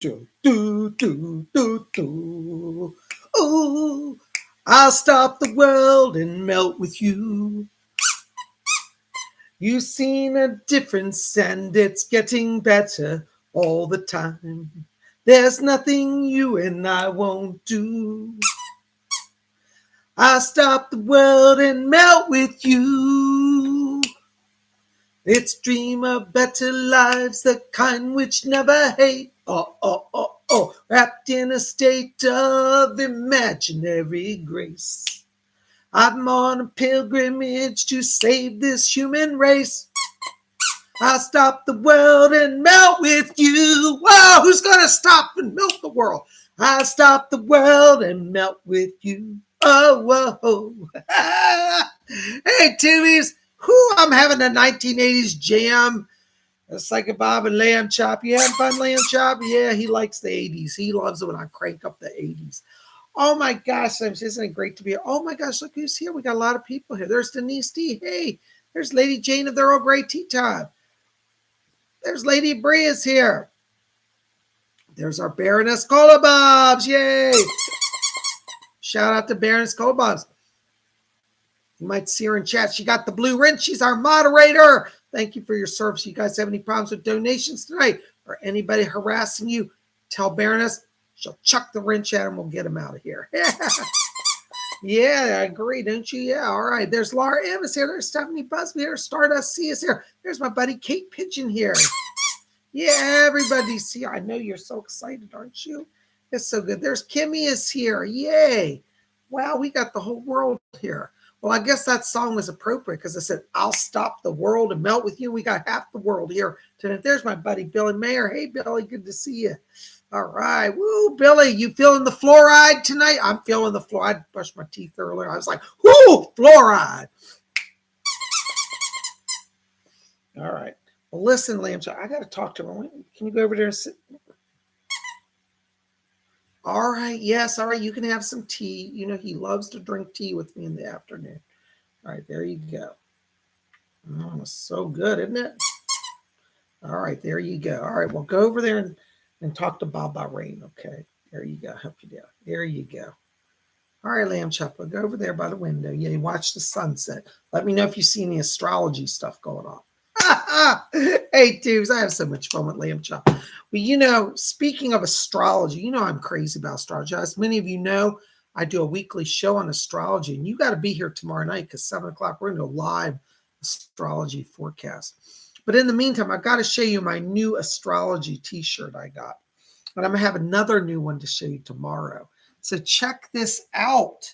Do, do, do, do, do. Ooh, I'll stop the world and melt with you. You've seen a difference and it's getting better all the time. There's nothing you and I won't do. I'll stop the world and melt with you. Let's dream of better lives, the kind which never hate. Oh, oh, oh, oh, wrapped in a state of imaginary grace. I'm on a pilgrimage to save this human race. I'll stop the world and melt with you. Whoa, who's going to stop and melt the world? I'll stop the world and melt with you. Oh, whoa. Hey, Tubies. I'm having a 1980s jam. It's like a Bob and Lamb Chop. You having fun, Lamb Chop? Yeah, he likes the 80s. He loves it when I crank up the 80s. Oh my gosh, isn't it great to be here? Oh my gosh, look who's here. We got a lot of people here. There's Denise D. Hey, there's Lady Jane of the Earl Grey Tea Time. There's Lady Brea's here. There's our Baroness Colabobs. Yay! Shout out to Baroness Colabobs. You might see her in chat. She got the blue wrench. She's our moderator. Thank you for your service. You guys have any problems with donations tonight or anybody harassing you, tell Baroness. She'll chuck the wrench at him. We'll get him out of here. Yeah, I agree, don't you? Yeah, all right. There's Laura M. is here. There's Stephanie Busby here. Stardust C is here. There's my buddy Kate Pigeon here. Yeah, everybody's here. I know you're so excited, aren't you? It's so good. There's Kimmy is here. Yay. Wow, we got the whole world here. Well, I guess that song was appropriate because I said, I'll stop the world and melt with you. We got half the world here tonight. There's my buddy Billy Mayer. Hey, Billy, good to see you. All right. Woo, Billy, you feeling the fluoride tonight? I'm feeling the fluoride. I brushed my teeth earlier. I was like, whoo, fluoride. All right. Well, listen, Lamb, I got to talk to her. Can you go over there and sit? All right. Yes. All right. You can have some tea. You know, he loves to drink tea with me in the afternoon. All right. There you go. Oh, it's so good, isn't it? All right. There you go. All right. Well, go over there and talk to Bob about rain. Okay. There you go. Help you down. There you go. All right, Lamb Chop. Go over there by the window. Yeah, you watch the sunset. Let me know if you see any astrology stuff going on. Hey, dudes, I have so much fun with Lamb Chop. Well, you know, speaking of astrology, you know I'm crazy about astrology. As many of you know, I do a weekly show on astrology, and you got to be here tomorrow night because 7 o'clock, we're going to go live astrology forecast. But in the meantime, I've got to show you my new astrology t-shirt I got. And I'm going to have another new one to show you tomorrow. So check this out.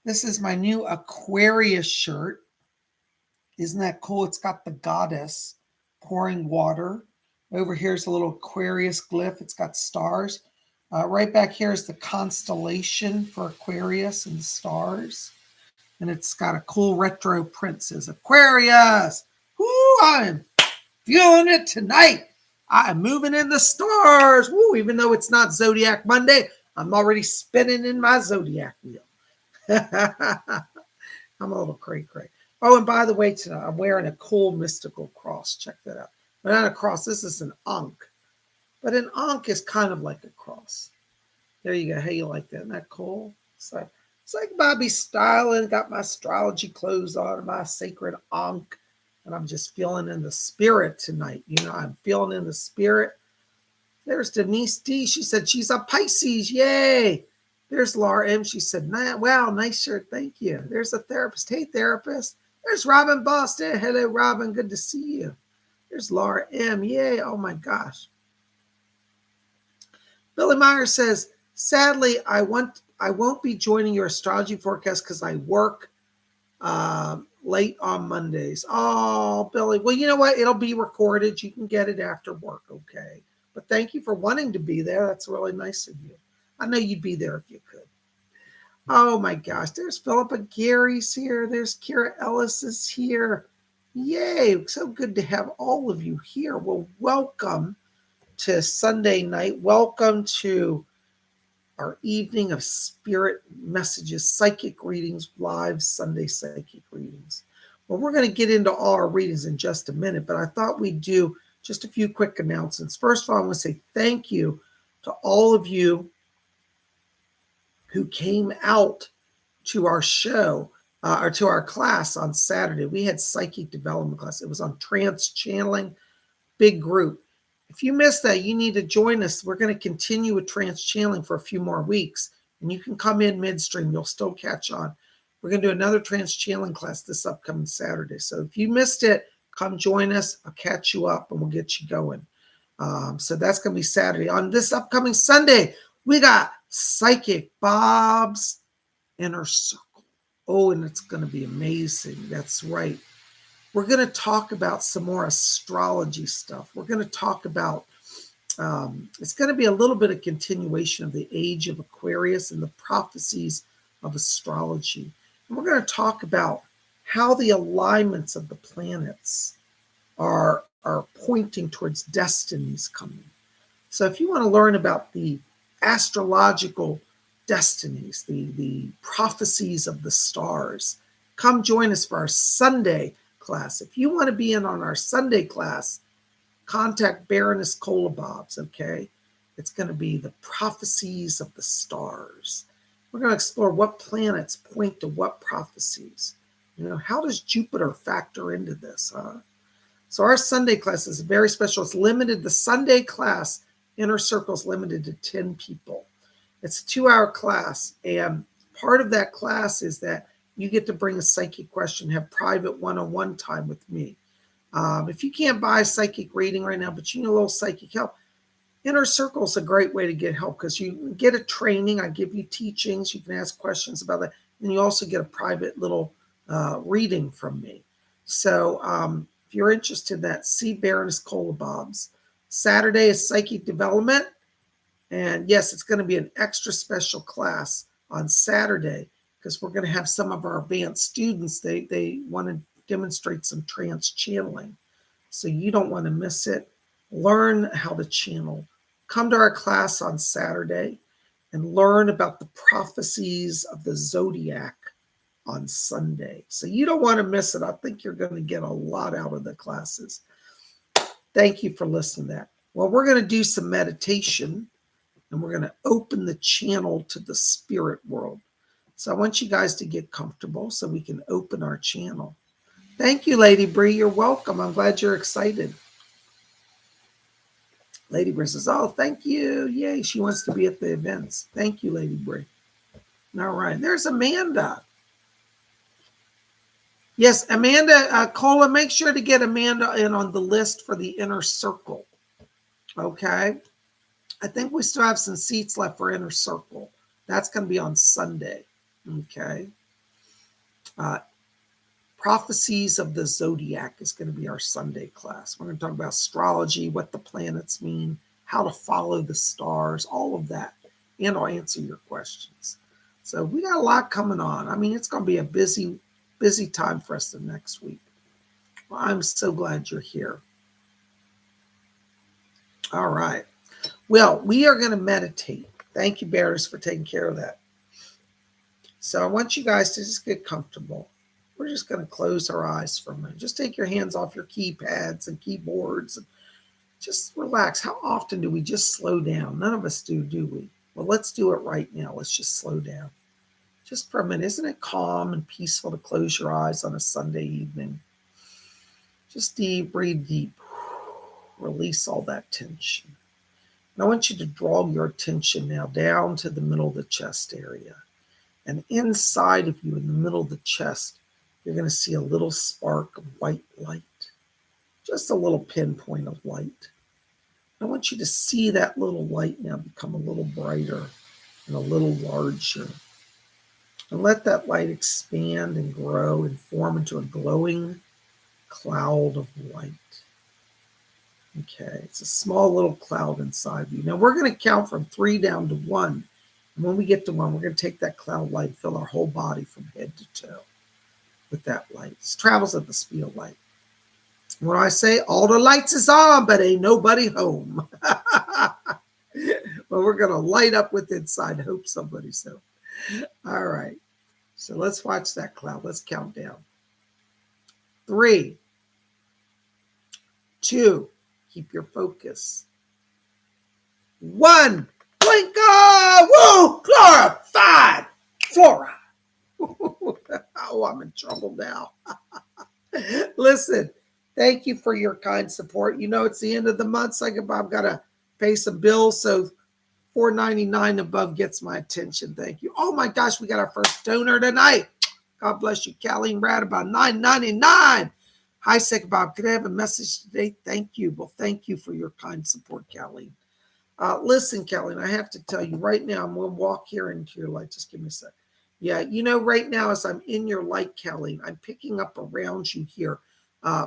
This is my new Aquarius shirt. Isn't that cool? It's got the goddess pouring water. Over here is a little Aquarius glyph. It's got stars. Right back here is the constellation for Aquarius and the stars. And it's got a cool retro print. It says Aquarius. Woo, I'm feeling it tonight. I am moving in the stars. Woo, even though it's not Zodiac Monday, I'm already spinning in my Zodiac wheel. I'm a little cray-cray. Oh, and by the way, tonight I'm wearing a cool mystical cross. Check that out. But not a cross. This is an Ankh. But an Ankh is kind of like a cross. There you go. Hey, you like that? Isn't that cool? So it's like Bobby styling. Got my astrology clothes on, my sacred Ankh. And I'm just feeling in the spirit tonight. You know, I'm feeling in the spirit. There's Denise D. She said she's a Pisces. Yay. There's Laura M. She said, wow, nice shirt. Thank you. There's a therapist. Hey, therapist. There's Robin Boston. Hello, Robin. Good to see you. There's Laura M. Yay. Oh, my gosh. Billy Meyer says, sadly, I won't be joining your astrology forecast because I work late on Mondays. Oh, Billy. Well, you know what? It'll be recorded. You can get it after work, okay? But thank you for wanting to be there. That's really nice of you. I know you'd be there if you could. Oh, my gosh. There's Philippa Gary's here. There's Kira Ellis is here. Yay. So good to have all of you here. Well, welcome to Sunday night. Welcome to our evening of spirit messages, psychic readings, live Sunday psychic readings. Well, we're going to get into all our readings in just a minute, but I thought we'd do just a few quick announcements. First of all, I want to say thank you to all of you who came out to our show or to our class on Saturday. We had psychic development class. It was on trance channeling, big group. If you missed that, you need to join us. We're going to continue with trance channeling for a few more weeks, and you can come in midstream. You'll still catch on. We're going to do another trance channeling class this upcoming Saturday. So if you missed it, come join us. I'll catch you up, and we'll get you going. So that's going to be Saturday. On this upcoming Sunday, we got Psychic Bob's Inner Circle. Oh, and it's going to be amazing. That's right. We're going to talk about some more astrology stuff. We're going to talk about, it's going to be a little bit of continuation of the age of Aquarius and the prophecies of astrology. And we're going to talk about how the alignments of the planets are pointing towards destinies coming. So if you want to learn about the astrological destinies, the prophecies of the stars, come join us for our Sunday class. If you want to be in on our Sunday class, contact Baroness Kolobobs, okay? It's going to be the prophecies of the stars. We're going to explore what planets point to what prophecies. You know, how does Jupiter factor into this, huh? So our Sunday class is very special. It's limited. The Sunday class, Inner Circle, is limited to 10 people. It's a 2-hour class, and part of that class is that you get to bring a psychic question, have private one-on-one time with me. If you can't buy a psychic reading right now, but you need a little psychic help, Inner Circle is a great way to get help because you get a training. I give you teachings. You can ask questions about that. And you also get a private little reading from me. So if you're interested in that, see Baroness Kolobobs. Saturday is Psychic Development. And yes, it's going to be an extra special class on Saturday because we're going to have some of our advanced students. They want to demonstrate some trance channeling. So you don't want to miss it. Learn how to channel. Come to our class on Saturday and learn about the prophecies of the zodiac on Sunday. So you don't want to miss it. I think you're going to get a lot out of the classes. Thank you for listening to that. Well, we're going to do some meditation and we're going to open the channel to the spirit world. So I want you guys to get comfortable so we can open our channel. Thank you, Lady Bree. You're welcome. I'm glad you're excited. Lady Bree says, oh, thank you. Yay, she wants to be at the events. Thank you, Lady Bree. All right, there's Amanda. Yes, Amanda, Cola, make sure to get Amanda in on the list for the Inner Circle. Okay. I think we still have some seats left for Inner Circle. That's going to be on Sunday. Okay. Prophecies of the Zodiac is going to be our Sunday class. We're going to talk about astrology, what the planets mean, how to follow the stars, all of that. And I'll answer your questions. So we got a lot coming on. I mean, it's going to be a busy time for us the next week. Well, I'm so glad you're here. All right. Well, we are going to meditate. Thank you, Bears, for taking care of that. So I want you guys to just get comfortable. We're just going to close our eyes for a minute. Just take your hands off your keypads and keyboards and just relax. How often do we just slow down? None of us do we? Well, let's do it right now. Let's just slow down. Just for a minute. Isn't it calm and peaceful to close your eyes on a Sunday evening? Just breathe deep. Release all that tension. And I want you to draw your attention now down to the middle of the chest area. And inside of you, in the middle of the chest, you're going to see a little spark of white light. Just a little pinpoint of light. I want you to see that little light now become a little brighter and a little larger. And let that light expand and grow and form into a glowing cloud of light. Okay, it's a small little cloud inside you. Now we're going to count from 3 down to 1. And when we get to 1, we're going to take that cloud light and fill our whole body from head to toe with that light. It travels at the speed of light. When I say all the lights is on, but ain't nobody home. Well, we're going to light up with inside. Hope somebody's home. All right. So let's watch that cloud. Let's count down. 3, 2, keep your focus. 1, Blinka! Woo! Glorified! Flora! Oh, I'm in trouble now. Listen, thank you for your kind support. You know, it's the end of the month. PsychicBob got to pay some bills, so $4.99 above gets my attention. Thank you. Oh my gosh, we got our first donor tonight. God bless you, Colleen Rad, about $9.99. Hi, PsychicBob. Could I have a message today? Thank you. Well, thank you for your kind support, Colleen. Listen, Colleen, I have to tell you right now, I'm going to walk here into your light. Just give me a sec. Yeah, you know, right now as I'm in your light, Colleen, I'm picking up around you here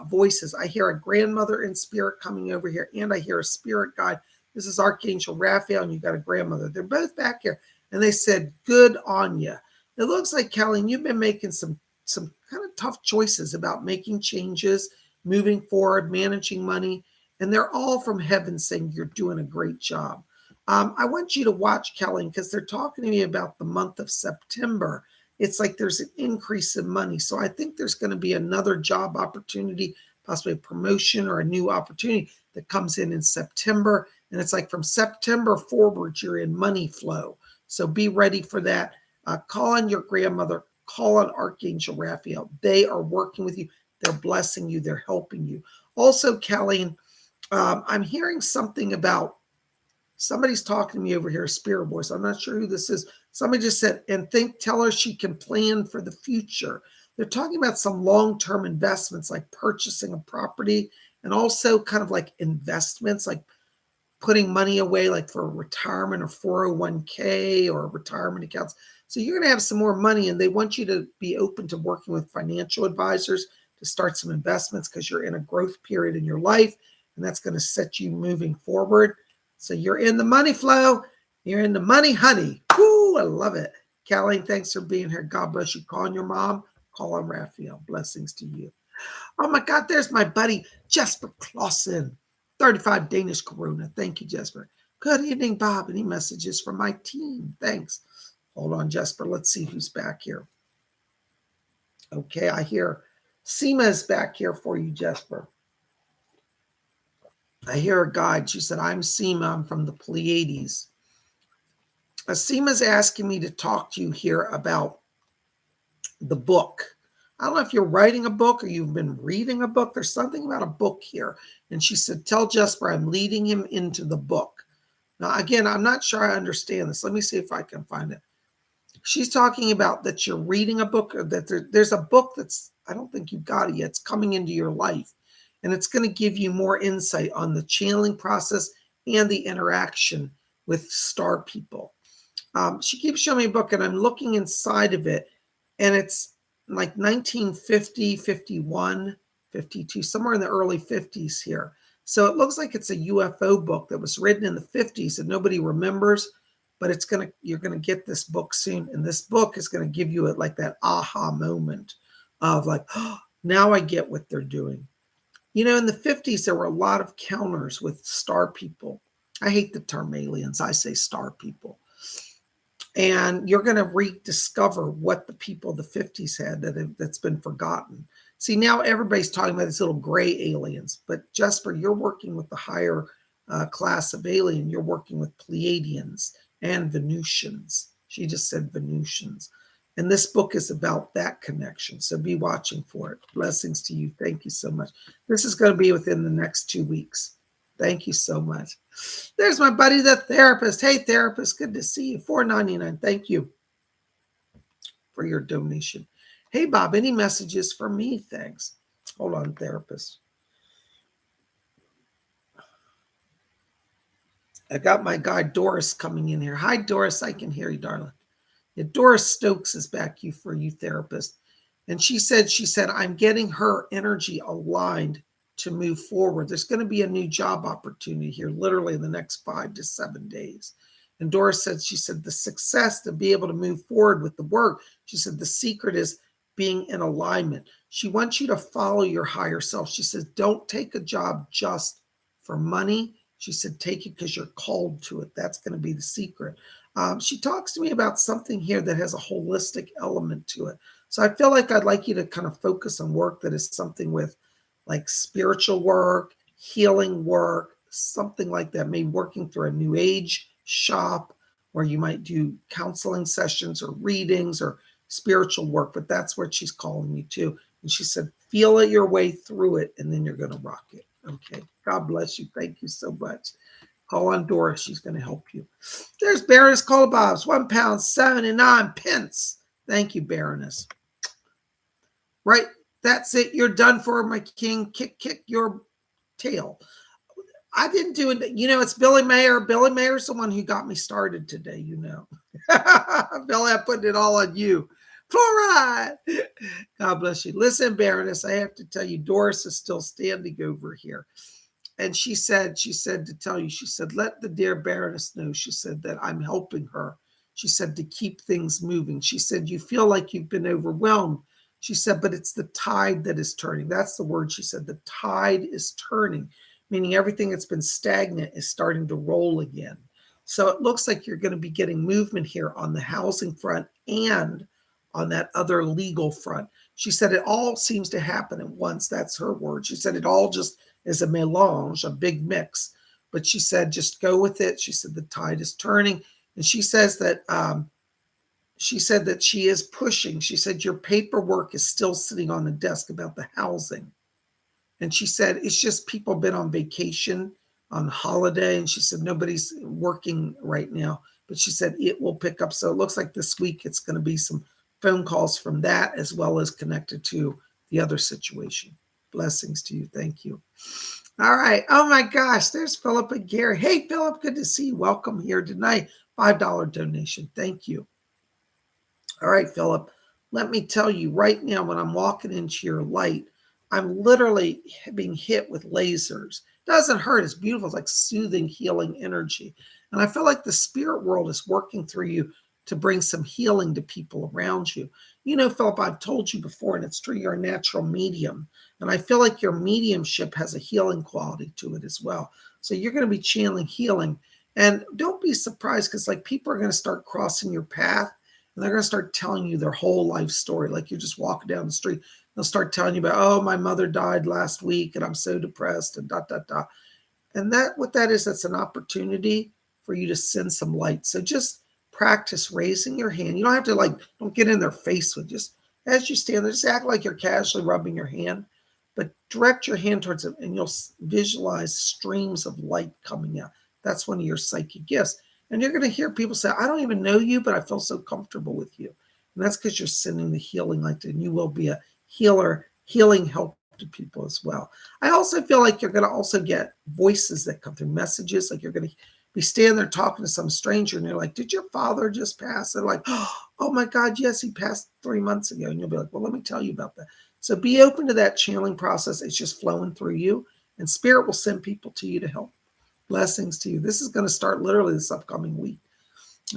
voices. I hear a grandmother in spirit coming over here, and I hear a spirit guide. This is Archangel Raphael, and you got a grandmother. They're both back here, and they said, good on you. It looks like, Colleen, you've been making some kind of tough choices about making changes, moving forward, managing money, and they're all from heaven saying you're doing a great job. I want you to watch, Kelly, because they're talking to me about the month of September. It's like there's an increase in money. So I think there's going to be another job opportunity, possibly a promotion or a new opportunity that comes in September. And it's like from September forward, you're in money flow. So be ready for that. Call on your grandmother. Call on Archangel Raphael. They are working with you. They're blessing you. They're helping you. Also, Kelly, I'm hearing something about somebody's talking to me over here, a spirit voice. I'm not sure who this is. Somebody just said, and tell her she can plan for the future. They're talking about some long-term investments like purchasing a property and also kind of like investments, like putting money away like for retirement or 401k or retirement accounts. So you're going to have some more money, and they want you to be open to working with financial advisors to start some investments because you're in a growth period in your life, and that's going to set you moving forward. So you're in the money flow. You're in the money, honey. Woo, I love it. Callie, thanks for being here. God bless you. Calling your mom. Call on Raphael. Blessings to you. Oh my God, there's my buddy, Jesper Clausen. 35 Danish Corona. Thank you, Jesper. Good evening, Bob. Any messages from my team? Thanks. Hold on, Jesper. Let's see who's back here. Okay, I hear Seema is back here for you, Jesper. I hear a guide. She said, I'm Seema. I'm from the Pleiades. Seema's asking me to talk to you here about the book. I don't know if you're writing a book or you've been reading a book. There's something about a book here. And she said, tell Jesper I'm leading him into the book. Now, again, I'm not sure I understand this. Let me see if I can find it. She's talking about that you're reading a book, or that there's a book that's, I don't think you've got it yet. It's coming into your life. And it's going to give you more insight on the channeling process and the interaction with star people. She keeps showing me a book, and I'm looking inside of it. And it's like 1950, 51, 52, somewhere in the early 50s here. So it looks like it's a UFO book that was written in the 50s and nobody remembers, but you're going to get this book soon. And this book is going to give you like that aha moment of like, oh, now I get what they're doing. You know, in the 50s, there were a lot of counters with star people. I hate the term aliens. I say star people. And you're going to rediscover what the people of the 50s had that's been forgotten. See, now everybody's talking about these little gray aliens, but Jesper, you're working with the higher class of alien. You're working with Pleiadians and Venusians. She just said Venusians. And this book is about that connection. So be watching for it. Blessings to you. Thank you so much. This is going to be within the next 2 weeks. Thank you so much. There's my buddy, the therapist. Hey, therapist, good to see you. $4.99. Thank you for your donation. Hey, Bob, any messages for me? Thanks. Hold on, therapist. I got my guy Doris coming in here. Hi, Doris. I can hear you, darling. Yeah, Doris Stokes is back for you, therapist. And she said, I'm getting her energy aligned to move forward. There's going to be a new job opportunity here, literally in the next 5 to 7 days. And Doris said, she said, the success to be able to move forward with the work, she said, the secret is being in alignment. She wants you to follow your higher self. She says, don't take a job just for money. She said, take it because you're called to it. That's going to be the secret. She talks to me about something here that has a holistic element to it. So I feel like I'd like you to kind of focus on work that is something with like spiritual work, healing work, something like that, maybe working through a new age shop where you might do counseling sessions or readings or spiritual work, but that's what she's calling you to. And she said, feel it your way through it, and then you're going to rock it. Okay. God bless you. Thank you so much. Call on Doris. She's going to help you. There's Baroness Colabobs, £1.79. Thank you, Baroness. Right. That's it. You're done for, my king. Kick your tail. I didn't do it. You know, it's Billy Mayer. Billy Mayer's the one who got me started today, you know. Billy, I put it all on you. Fluoride. God bless you. Listen, Baroness, I have to tell you, Doris is still standing over here. And she said to tell you, she said, let the dear Baroness know, she said, that I'm helping her. She said, to keep things moving. She said, you feel like you've been overwhelmed. She said, but it's the tide that is turning. That's the word she said. The tide is turning, meaning everything that's been stagnant is starting to roll again. So it looks like you're going to be getting movement here on the housing front and on that other legal front. She said it all seems to happen at once. That's her word. She said it all just is a melange, a big mix. But she said, just go with it. She said the tide is turning. And she says that she is pushing. She said your paperwork is still sitting on the desk about the housing. And she said, it's just people been on vacation, on holiday. And she said, nobody's working right now. But she said, it will pick up. So it looks like this week it's going to be some phone calls from that as well as connected to the other situation. Blessings to you. Thank you. All right. Oh my gosh. There's Philip and Gary. Hey, Philip. Good to see you. Welcome here tonight. $5 donation. Thank you. All right, Philip. Let me tell you right now, when I'm walking into your light, I'm literally being hit with lasers. It doesn't hurt. It's beautiful. It's like soothing, healing energy. And I feel like the spirit world is working through you to bring some healing to people around you. You know, Philip, I've told you before, and it's true, you're a natural medium. And I feel like your mediumship has a healing quality to it as well. So you're going to be channeling healing. And don't be surprised, because like people are going to start crossing your path. And they're going to start telling you their whole life story. Like you're just walking down the street. They'll start telling you about, oh, my mother died last week and I'm so depressed and ... And what that is, that's an opportunity for you to send some light. So just practice raising your hand. You don't have to don't get in their face with, just as you stand there, just act like you're casually rubbing your hand, but direct your hand towards it and you'll visualize streams of light coming out. That's one of your psychic gifts. And you're going to hear people say, I don't even know you, but I feel so comfortable with you. And that's because you're sending the healing light, and you will be a healer, healing help to people as well. I also feel like you're going to also get voices that come through, messages. Like you're going to be standing there talking to some stranger, and you're like, did your father just pass? They're like, oh my God, yes, he passed 3 months ago. And you'll be like, well, let me tell you about that. So be open to that channeling process. It's just flowing through you, and spirit will send people to you to help. Blessings to you. This is going to start literally this upcoming week.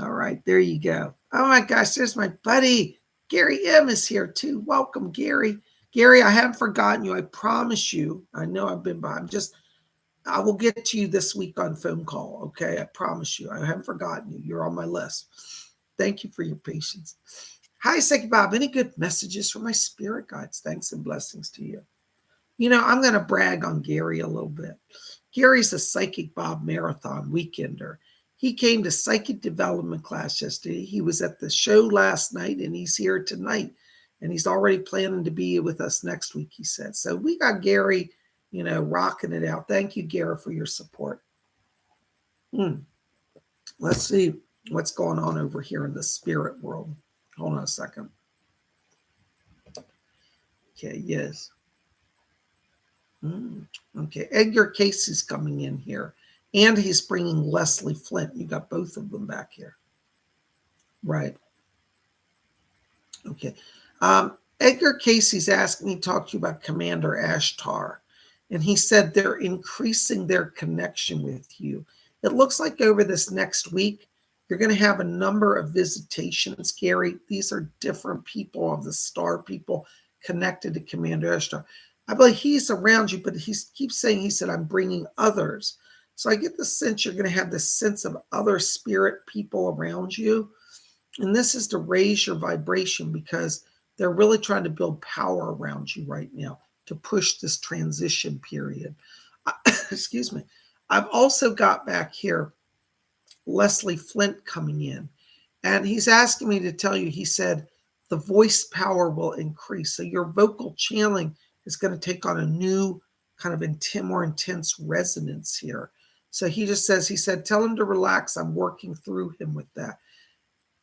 All right, there you go. Oh my gosh, there's my buddy. Gary M is here too. Welcome, Gary. Gary, I haven't forgotten you. I promise you. I know I've been by. I will get to you this week on phone call. Okay, I promise you. I haven't forgotten you. You're on my list. Thank you for your patience. Hi, Psychic Bob. Any good messages from my spirit guides? Thanks and blessings to you. You know, I'm going to brag on Gary a little bit. Gary's a Psychic Bob Marathon weekender. He came to psychic development class yesterday. He was at the show last night, and he's here tonight. And he's already planning to be with us next week, he said. So we got Gary, you know, rocking it out. Thank you, Gary, for your support. Let's see what's going on over here in the spirit world. Hold on a second. Okay, yes. Okay, Edgar Casey's coming in here. And he's bringing Leslie Flint. You got both of them back here. Right. Okay. Edgar Casey's asking me to talk to you about Commander Ashtar. And he said they're increasing their connection with you. It looks like over this next week, you're going to have a number of visitations, Gary. These are different people of the star people connected to Commander Ashtar. I believe he's around you, but he keeps saying, he said, I'm bringing others. So I get the sense you're going to have this sense of other spirit people around you. And this is to raise your vibration, because they're really trying to build power around you right now to push this transition period. Excuse me. I've also got back here Leslie Flint coming in. And he's asking me to tell you, he said, the voice power will increase. So your vocal channeling is going to take on a new kind of more intense resonance here. So he just says, he said, tell him to relax. I'm working through him with that.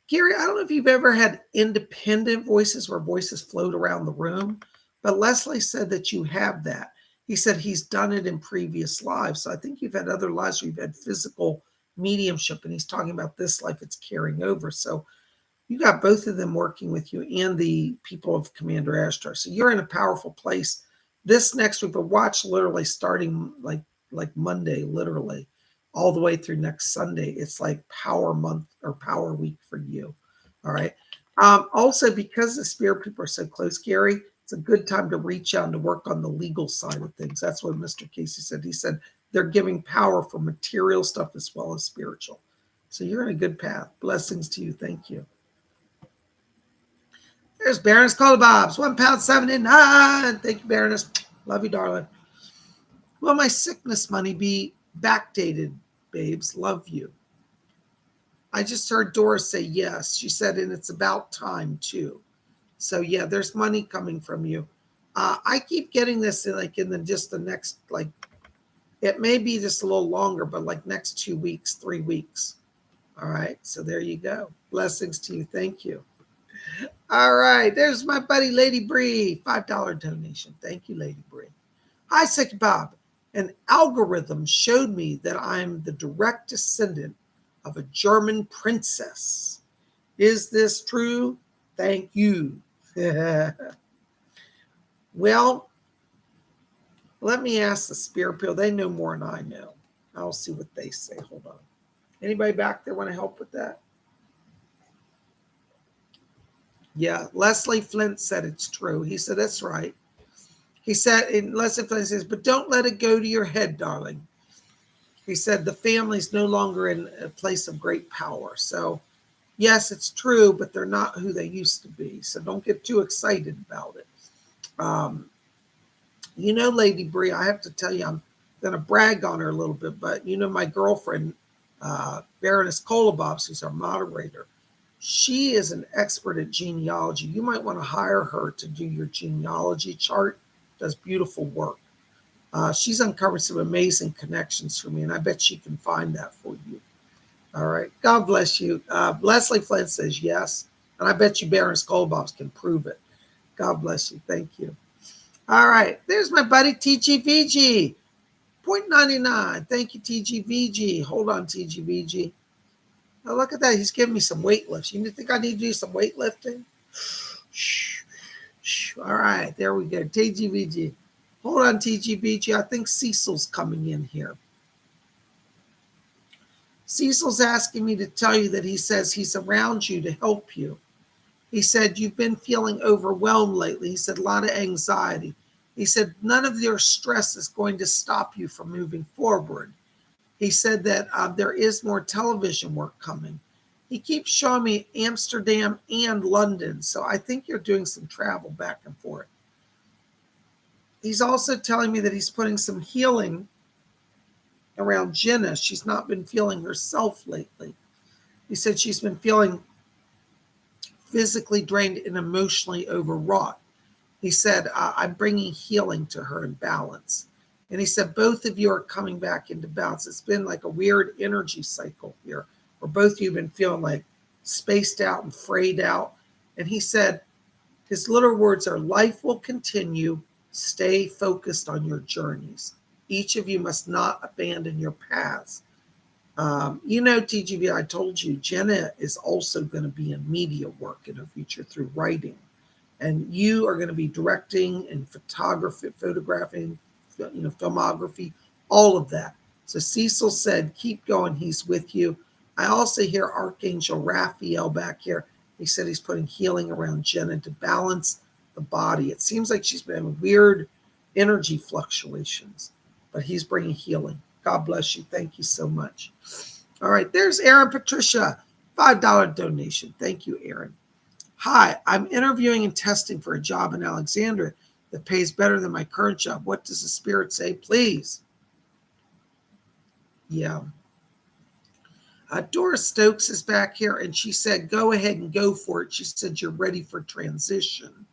Gary, I don't know if you've ever had independent voices where voices float around the room, but Leslie said that you have that. He said he's done it in previous lives. So I think you've had other lives where you've had physical mediumship, and he's talking about this life it's carrying over. So you got both of them working with you and the people of Commander Ashtar. So you're in a powerful place this next week, but watch literally starting like Monday, literally all the way through next Sunday. It's like power month or power week for you. All right. Also, because the spirit people are so close, Gary, it's a good time to reach out and to work on the legal side of things. That's what Mr. Casey said. He said they're giving power for material stuff as well as spiritual. So you're in a good path. Blessings to you. Thank you. There's Baroness Colabobs, £1.79. Thank you, Baroness. Love you, darling. Will my sickness money be backdated, babes? Love you. I just heard Doris say yes. She said, and it's about time too. So yeah, there's money coming from you. I keep getting this in just the next, it may be just a little longer, but like next 2 weeks, 3 weeks. All right. So there you go. Blessings to you. Thank you. All right, there's my buddy Lady Bree, $5 donation. Thank you, Lady Bree. Hi, Psychic Bob. An algorithm showed me that I'm the direct descendant of a German princess. Is this true? Thank you. Well, let me ask the spirit people. They know more than I know. I'll see what they say. Hold on. Anybody back there want to help with that? Yeah, Leslie Flint said it's true. He said, that's right. He said, and Leslie Flint says, but don't let it go to your head, darling. He said, the family's no longer in a place of great power. So, yes, it's true, but they're not who they used to be. So don't get too excited about it. Lady Bree, I have to tell you, I'm going to brag on her a little bit, but my girlfriend, Baroness Colabobs, who's our moderator, she is an expert at genealogy. You might want to hire her to do your genealogy chart. Does beautiful work. She's uncovered some amazing connections for me, and I bet she can find that for you. All right. God bless you. Leslie Flint says yes, and I bet you Baroness Colabobs can prove it. God bless you. Thank you. All right. There's my buddy TGVG. 0.99. Thank you, TGVG. Hold on, TGVG. Oh, look at that. He's giving me some weight lifts. You think I need to do some weightlifting? All right. There we go. TGVG. Hold on, TGVG. I think Cecil's coming in here. Cecil's asking me to tell you that he says he's around you to help you. He said, you've been feeling overwhelmed lately. He said, a lot of anxiety. He said, none of your stress is going to stop you from moving forward. He said that there is more television work coming. He keeps showing me Amsterdam and London. So I think you're doing some travel back and forth. He's also telling me that he's putting some healing around Jenna. She's not been feeling herself lately. He said she's been feeling physically drained and emotionally overwrought. He said, I'm bringing healing to her and balance. And he said, both of you are coming back into balance. It's been like a weird energy cycle here where both of you have been feeling like spaced out and frayed out. And he said, his little words are, life will continue. Stay focused on your journeys. Each of you must not abandon your paths. TGV, I told you, Jenna is also going to be in media work in her future through writing. And you are going to be directing and photographing, filmography, all of that. So Cecil said, keep going. He's with you. I also hear Archangel Raphael back here. He said he's putting healing around Jenna to balance the body. It seems like she's been having weird energy fluctuations, but he's bringing healing. God bless you. Thank you so much. All right, there's Aaron Patricia, $5 donation. Thank you, Aaron. Hi, I'm interviewing and testing for a job in Alexandria that pays better than my current job. What does the spirit say, please? Yeah. Doris Stokes is back here, and she said, go ahead and go for it. She said, you're ready for transition.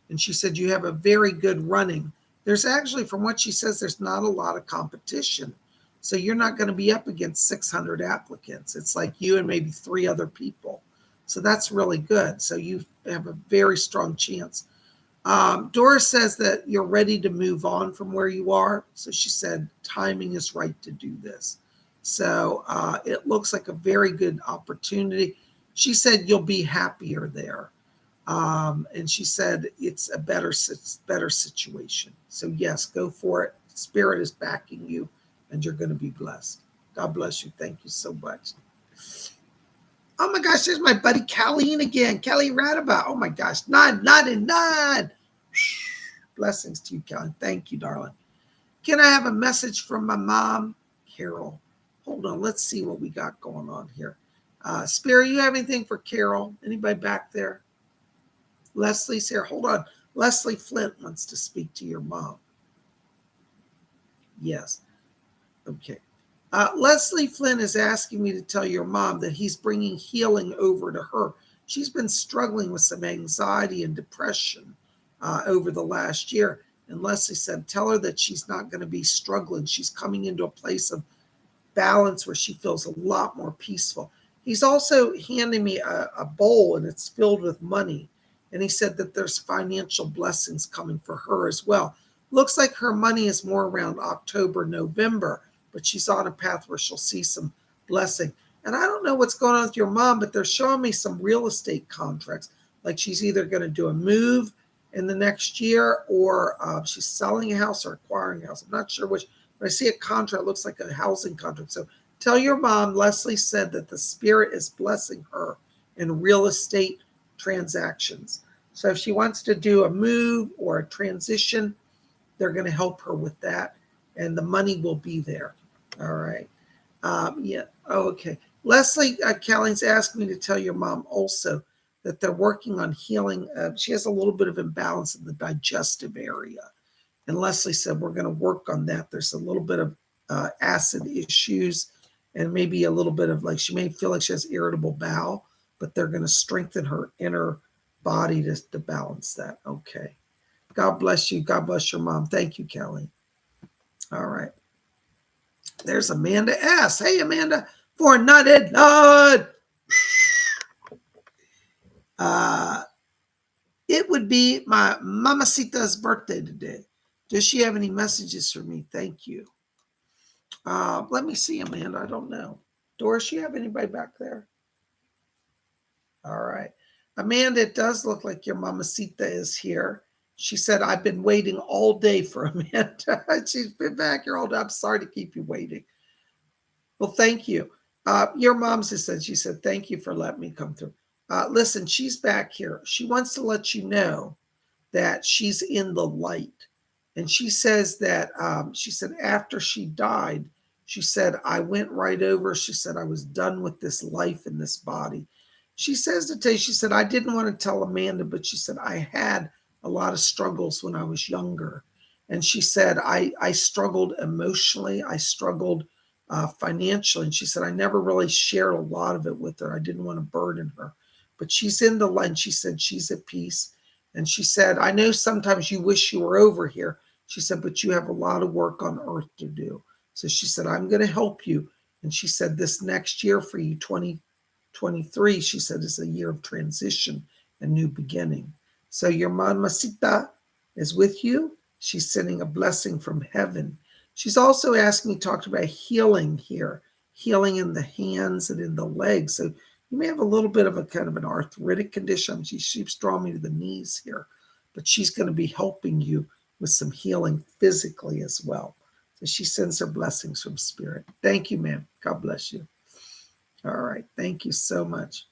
And she said, you have a very good running. There's actually, from what she says, there's not a lot of competition. So you're not going to be up against 600 applicants. It's like you and maybe 3 other people. So that's really good. So you have a very strong chance. Doris says that you're ready to move on from where you are. So she said, timing is right to do this. So it looks like a very good opportunity. She said you'll be happier there. And she said it's a better situation. So yes, go for it. Spirit is backing you, and you're going to be blessed. God bless you. Thank you so much. Oh my gosh, there's my buddy Colleen again. Kelly Radabaugh. Oh my gosh, nod. Blessings to you, Colleen. Thank you, darling. Can I have a message from my mom, Carol? Hold on, let's see what we got going on here. Spirit, you have anything for Carol? Anybody back there? Leslie's here. Hold on. Leslie Flint wants to speak to your mom. Yes. Okay. Leslie Flint is asking me to tell your mom that he's bringing healing over to her. She's been struggling with some anxiety and depression over the last year. And Leslie said, tell her that she's not going to be struggling. She's coming into a place of balance where she feels a lot more peaceful. He's also handing me a bowl, and it's filled with money. And he said that there's financial blessings coming for her as well. Looks like her money is more around October, November, but she's on a path where she'll see some blessing. And I don't know what's going on with your mom, but they're showing me some real estate contracts. Like she's either going to do a move in the next year, or she's selling a house or acquiring a house. I'm not sure which, but I see a contract, looks like a housing contract. So tell your mom, Leslie said that the Spirit is blessing her in real estate transactions. So if she wants to do a move or a transition, they're going to help her with that, and the money will be there. All right. Yeah. Oh, okay. Leslie Callings asked me to tell your mom also that they're working on healing. She has a little bit of imbalance in the digestive area. And Leslie said, we're going to work on that. There's a little bit of acid issues, and maybe a little bit of, like, she may feel like she has irritable bowel, but they're going to strengthen her inner body to balance that. Okay. God bless you. God bless your mom. Thank you, Kelly. All right. There's Amanda S. Hey, Amanda, for a nutted nod. It would be my mamacita's birthday today. Does she have any messages for me? Thank you. Let me see, Amanda. I don't know. Doris, you have anybody back there? All right. Amanda, it does look like your mamacita is here. She said, I've been waiting all day for Amanda. She's been back here all day. I'm sorry to keep you waiting. Well, thank you. Your mom said, she said, thank you for letting me come through. Listen, she's back here. She wants to let you know that she's in the light. And she says that, she said, after she died, she said, I went right over. She said, I was done with this life in this body. She says to tell you, she said, I didn't want to tell Amanda, but she said, I had a lot of struggles when I was younger. And she said, I struggled emotionally. I struggled financially. And she said, I never really shared a lot of it with her. I didn't want to burden her. But she's in the light. She said, she's at peace. And she said, I know sometimes you wish you were over here. She said, but you have a lot of work on earth to do. So she said, I'm going to help you. And she said, this next year for you, 2023, she said, is a year of transition and new beginning. So your mamacita is with you. She's sending a blessing from heaven. She's also asking me to talk about healing here, healing in the hands and in the legs. So you may have a little bit of a kind of an arthritic condition. She keeps drawing me to the knees here, but she's going to be helping you with some healing physically as well. So she sends her blessings from Spirit. Thank you, ma'am. God bless you. All right. Thank you so much.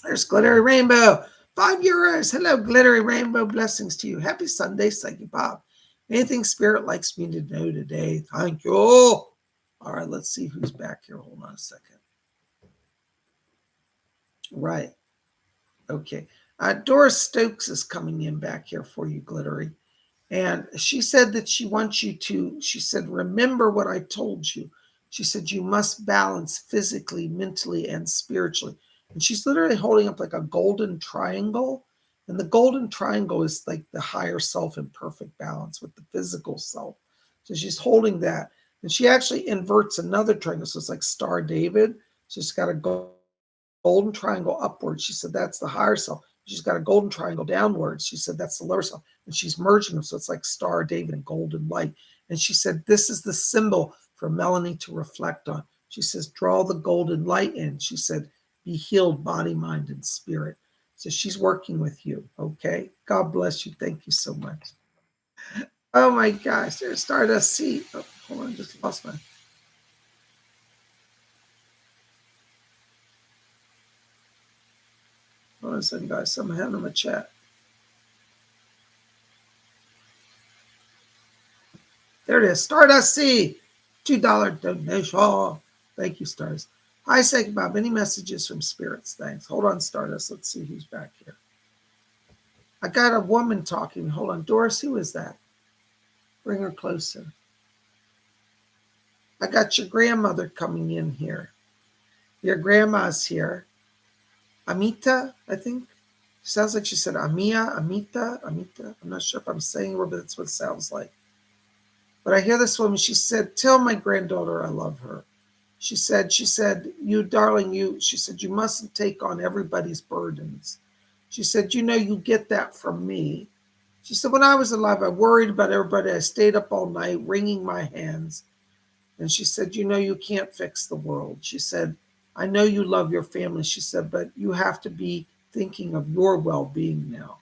There's Glittery Rainbow. €5. Hello, Glittery Rainbow. Blessings to you. Happy Sunday, Psychic Bob. Anything Spirit likes me to know today? Thank you. All right. Let's see who's back here. Hold on a second. Right. Okay. Doris Stokes is coming in back here for you, Glittery. And she said that she wants you to, she said, remember what I told you. She said, you must balance physically, mentally, and spiritually. And she's literally holding up like a golden triangle. And the golden triangle is like the higher self in perfect balance with the physical self. So she's holding that. And she actually inverts another triangle. So it's like Star David. So she's got a golden triangle upwards. She said, that's the higher self. She's got a golden triangle downwards. She said, that's the lower self. And she's merging them. So it's like Star David and golden light. And she said, this is the symbol for Melanie to reflect on. She says, draw the golden light in. She said, be healed, body, mind, and spirit. So she's working with you. Okay. God bless you. Thank you so much. Oh my gosh. There's Stardust C. Oh, hold on. Just lost my. Hold on a second, guys. I'm having them a chat. There it is. Stardust C. $2 donation. Thank you, Stars. Hi, Psychic Bob. Any messages from spirits? Thanks. Hold on, Stardust. Let's see who's back here. I got a woman talking. Hold on. Doris, who is that? Bring her closer. I got your grandmother coming in here. Your grandma's here. Amita, I think. Sounds like she said Amita. I'm not sure if I'm saying her, but that's what it sounds like. But I hear this woman. She said, tell my granddaughter I love her. She said, you darling, she said, you mustn't take on everybody's burdens. She said, you get that from me. She said, when I was alive, I worried about everybody. I stayed up all night wringing my hands. And she said, you can't fix the world. She said, I know you love your family. She said, but you have to be thinking of your well-being now.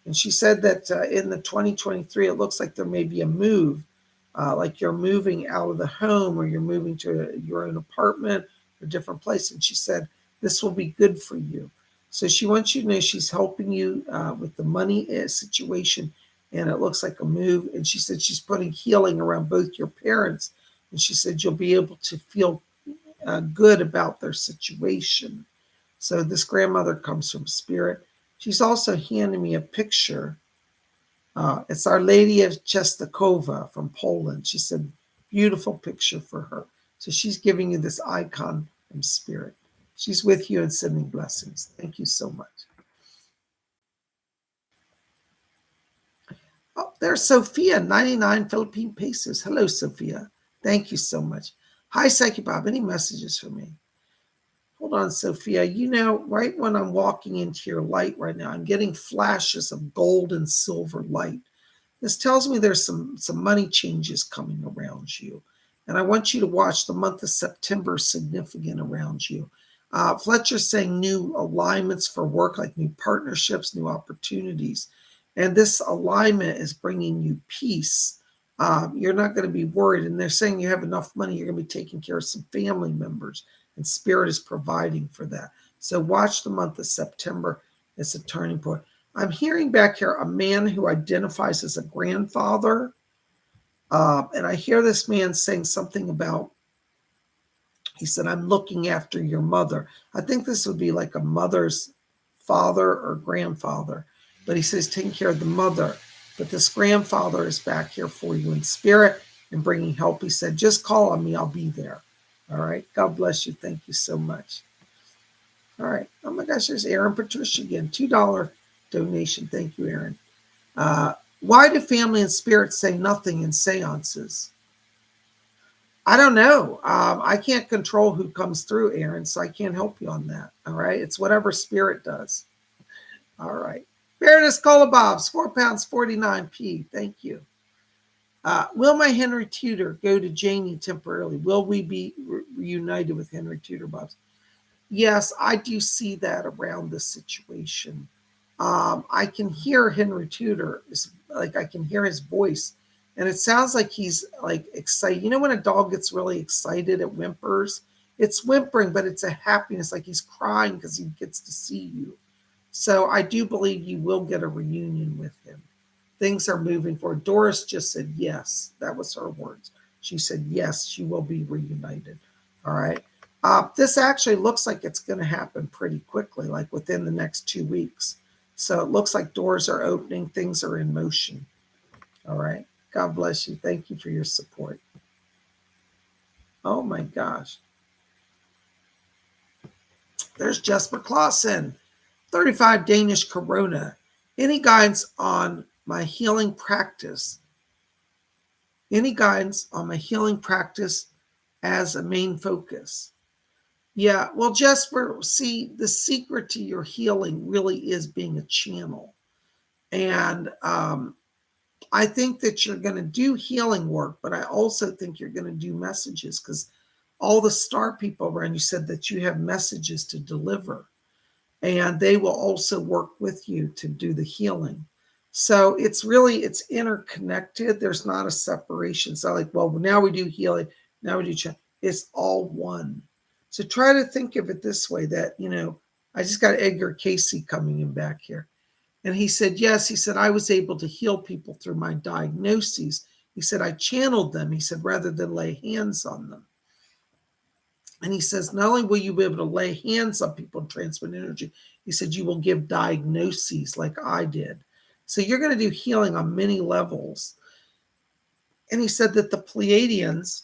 And she said that in the 2023, it looks like there may be a move, like you're moving out of the home or you're moving to your own apartment or different place. And she said, this will be good for you. So she wants you to know she's helping you with the money situation. And it looks like a move. And she said she's putting healing around both your parents. And she said you'll be able to feel good about their situation. So this grandmother comes from spirit. She's also handing me a picture. It's Our Lady of Czestochowa from Poland. She said, beautiful picture for her. So she's giving you this icon from spirit. She's with you and sending blessings. Thank you so much. Oh, there's Sophia, 99 Philippine pesos. Hello, Sophia. Thank you so much. Hi, Psychic Bob. Any messages for me? Hold on, Sophia. Right when I'm walking into your light right now, I'm getting flashes of gold and silver light. This tells me there's some money changes coming around you. And I want you to watch the month of September significant around you. Fletcher's saying new alignments for work, like new partnerships, new opportunities. And this alignment is bringing you peace. You're not going to be worried. And they're saying you have enough money, you're going to be taking care of some family members. And Spirit is providing for that. So watch the month of September. It's a turning point. I'm hearing back here a man who identifies as a grandfather. And I hear this man saying something about, he said, I'm looking after your mother. I think this would be like a mother's father or grandfather. But he says, taking care of the mother. But this grandfather is back here for you in spirit and bringing help. He said, just call on me. I'll be there. All right. God bless you. Thank you so much. All right. Oh my gosh, there's Aaron Patricia again. $2 donation. Thank you, Aaron. Why do family and spirits say nothing in seances? I don't know. I can't control who comes through, Aaron, so I can't help you on that. All right. It's whatever spirit does. All right. Baroness Kolobobs, £4 49p. Thank you. Will my Henry Tudor go to Janie temporarily? Will we be reunited with Henry Tudor, Bobs? Yes, I do see that around this situation. I can hear Henry Tudor. I can hear his voice. And it sounds like he's like excited. You know when a dog gets really excited, it whimpers? It's whimpering, but it's a happiness, like he's crying because he gets to see you. So I do believe you will get a reunion with him. Things are moving forward. Doris just said yes. That was her words. She said yes, she will be reunited. All right. This actually looks like it's going to happen pretty quickly, like within the next 2 weeks. So it looks like doors are opening. Things are in motion. All right. God bless you. Thank you for your support. Oh my gosh. There's Jesper Clausen, 35 Danish Corona. Any guidance on my healing practice? Any guidance on my healing practice as a main focus? Yeah, well, Jesper, see, the secret to your healing really is being a channel. And I think that you're going to do healing work, but I also think you're going to do messages because all the star people around you said that you have messages to deliver, and they will also work with you to do the healing. So it's interconnected. There's not a separation. So like, well, now we do healing, now we do it's all one. So try to think of it this way that, I just got Edgar Casey coming in back here. And he said, yes, he said, I was able to heal people through my diagnoses. He said, I channeled them. He said, rather than lay hands on them. And he says, not only will you be able to lay hands on people and transmit energy, he said, you will give diagnoses like I did. So you're going to do healing on many levels. And he said that the Pleiadians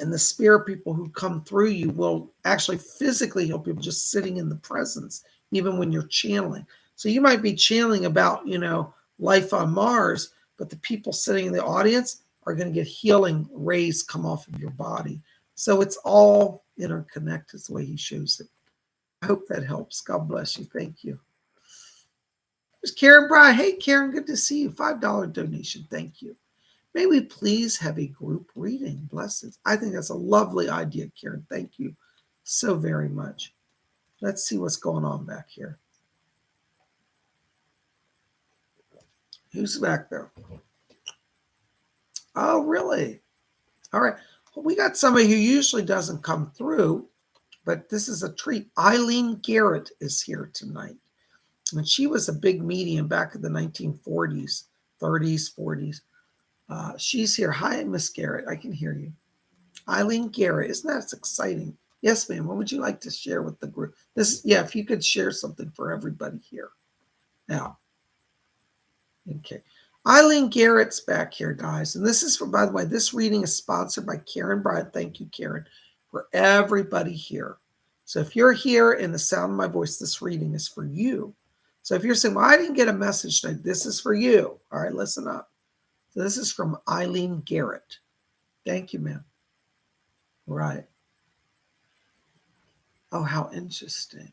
and the spirit people who come through you will actually physically help people just sitting in the presence, even when you're channeling. So you might be channeling about, life on Mars, but the people sitting in the audience are going to get healing rays come off of your body. So it's all interconnected, is the way he shows it. I hope that helps. God bless you. Thank you. There's Karen Bry. Hey, Karen, good to see you. $5 donation. Thank you. May we please have a group reading. Blessings. I think that's a lovely idea, Karen. Thank you so very much. Let's see what's going on back here. Who's back there? Oh, really? All right. Well, we got somebody who usually doesn't come through, but this is a treat. Eileen Garrett is here tonight. And she was a big medium back in the 1940s, 30s, 40s. She's here. Hi, Miss Garrett. I can hear you. Eileen Garrett. Isn't that exciting? Yes, ma'am. What would you like to share with the group? If you could share something for everybody here. Now, okay. Eileen Garrett's back here, guys. And this is by the way, this reading is sponsored by Karen Bryant. Thank you, Karen, for everybody here. So if you're here in the sound of my voice, this reading is for you. So if you're saying, well, I didn't get a message tonight, this is for you. All right, listen up. So this is from Eileen Garrett. Thank you, ma'am. Right. Oh, how interesting.